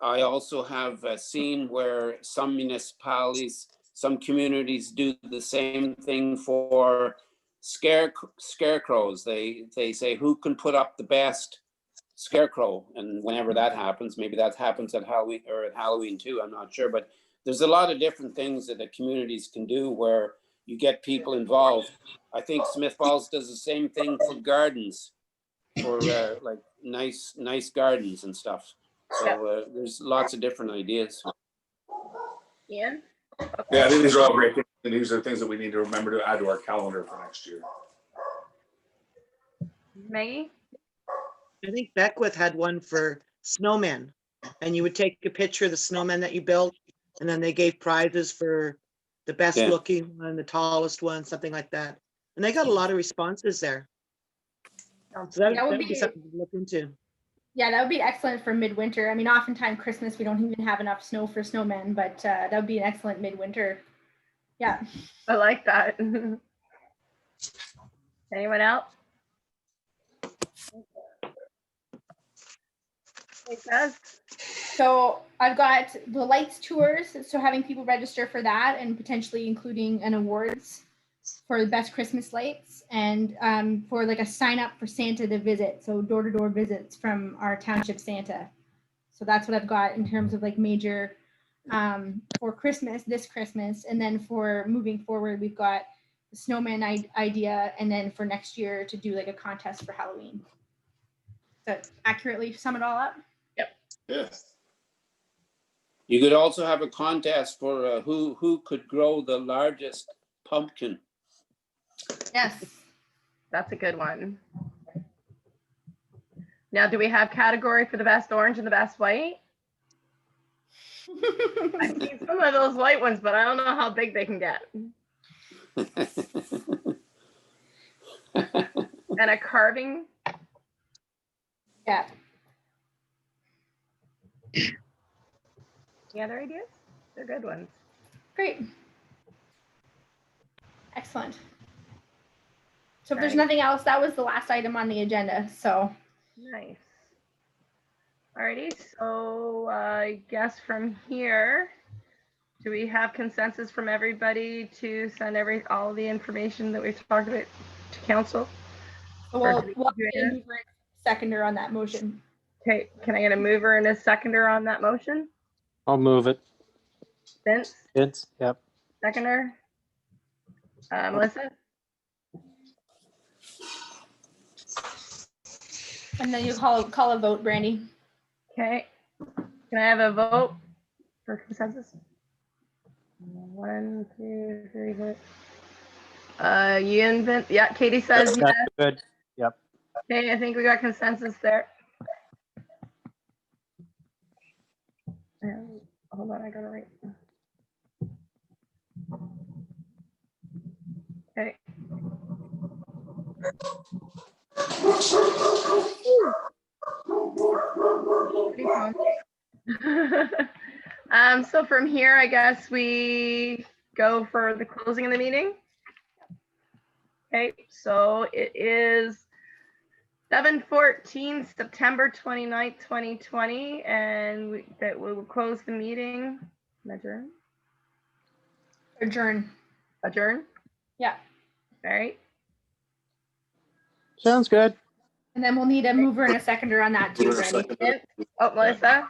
also have seen where some municipalities, some communities do the same thing for scarecrows. They say who can put up the best scarecrow, and whenever that happens, maybe that happens at Halloween or at Halloween too, I'm not sure, but there's a lot of different things that the communities can do where you get people involved. I think Smith Falls does the same thing for gardens, for like nice gardens and stuff. So there's lots of different ideas. Ian? Yeah, I think these are all great things, and these are things that we need to remember to add to our calendar for next year. Maggie? I think Beckwith had one for snowmen, and you would take a picture of the snowman that you built, and then they gave prizes for the best looking one, the tallest one, something like that. And they got a lot of responses there. So that would be something to look into. Yeah, that would be excellent for midwinter. I mean, oftentimes Christmas, we don't even have enough snow for snowmen, but that would be an excellent midwinter. Yeah. I like that. Anyone else? Hey, Jess? So I've got the lights tours. So having people register for that and potentially including an awards for the best Christmas lights, and for like a sign up for Santa to visit. So door-to-door visits from our township Santa. So that's what I've got in terms of like major for Christmas, this Christmus. And then for moving forward, we've got the snowman idea. And then for next year to do like a contest for Halloween. So accurately sum it all up. Yeah. You could also have a contest for who could grow the largest pumpkin. Yes. That's a good one. Now, do we have category for the best orange and the best white? I've seen some of those white ones, but I don't know how big they can get. And a carving. Yeah. Any other ideas? They're good ones. Great. Excellent. So if there's Right. nothing else, that was the last item on the agenda. So Nice. Alrighty, so I guess from here, do we have consensus from everybody to send all the information that we've talked about to council? we'll do we we'll do get a it? mover and seconder on that motion. Okay, can I get a mover and a seconder on that motion? I'll move it. Vince, Vince, yep. seconder? Melissa? And then you call a vote, Brandy. Okay, can I have a vote for consensus? 1, 2, 3, 4. You and Vince, yeah, Katie says yes. That's good. Yep. Okay, I think we got consensus there. Hold on, I gotta write. Okay. So from here, I guess we go for the closing of the meeting. Okay, so it is 7:14, September 29th, 2020, and that we will close the meeting. Adjourn. Adjourn. Adjourn. Yeah. All right. Sounds good. And then we'll need a mover and a seconder on that too, Brandy. Oh, Melissa.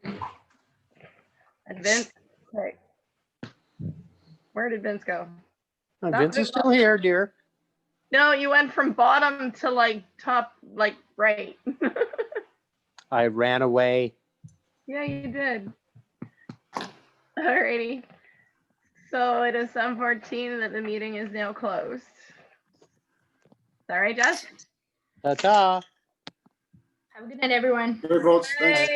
And Vince. Okay. Where did Vince go? Vince is still here, dear. No, you went from bottom to like top, like right. I ran away. Yeah, you did. Alrighty. So it is 7:14 that the meeting is now closed. All right, Jess? Ta-ta. Have a good night, everyone. Good, folks. Thanks.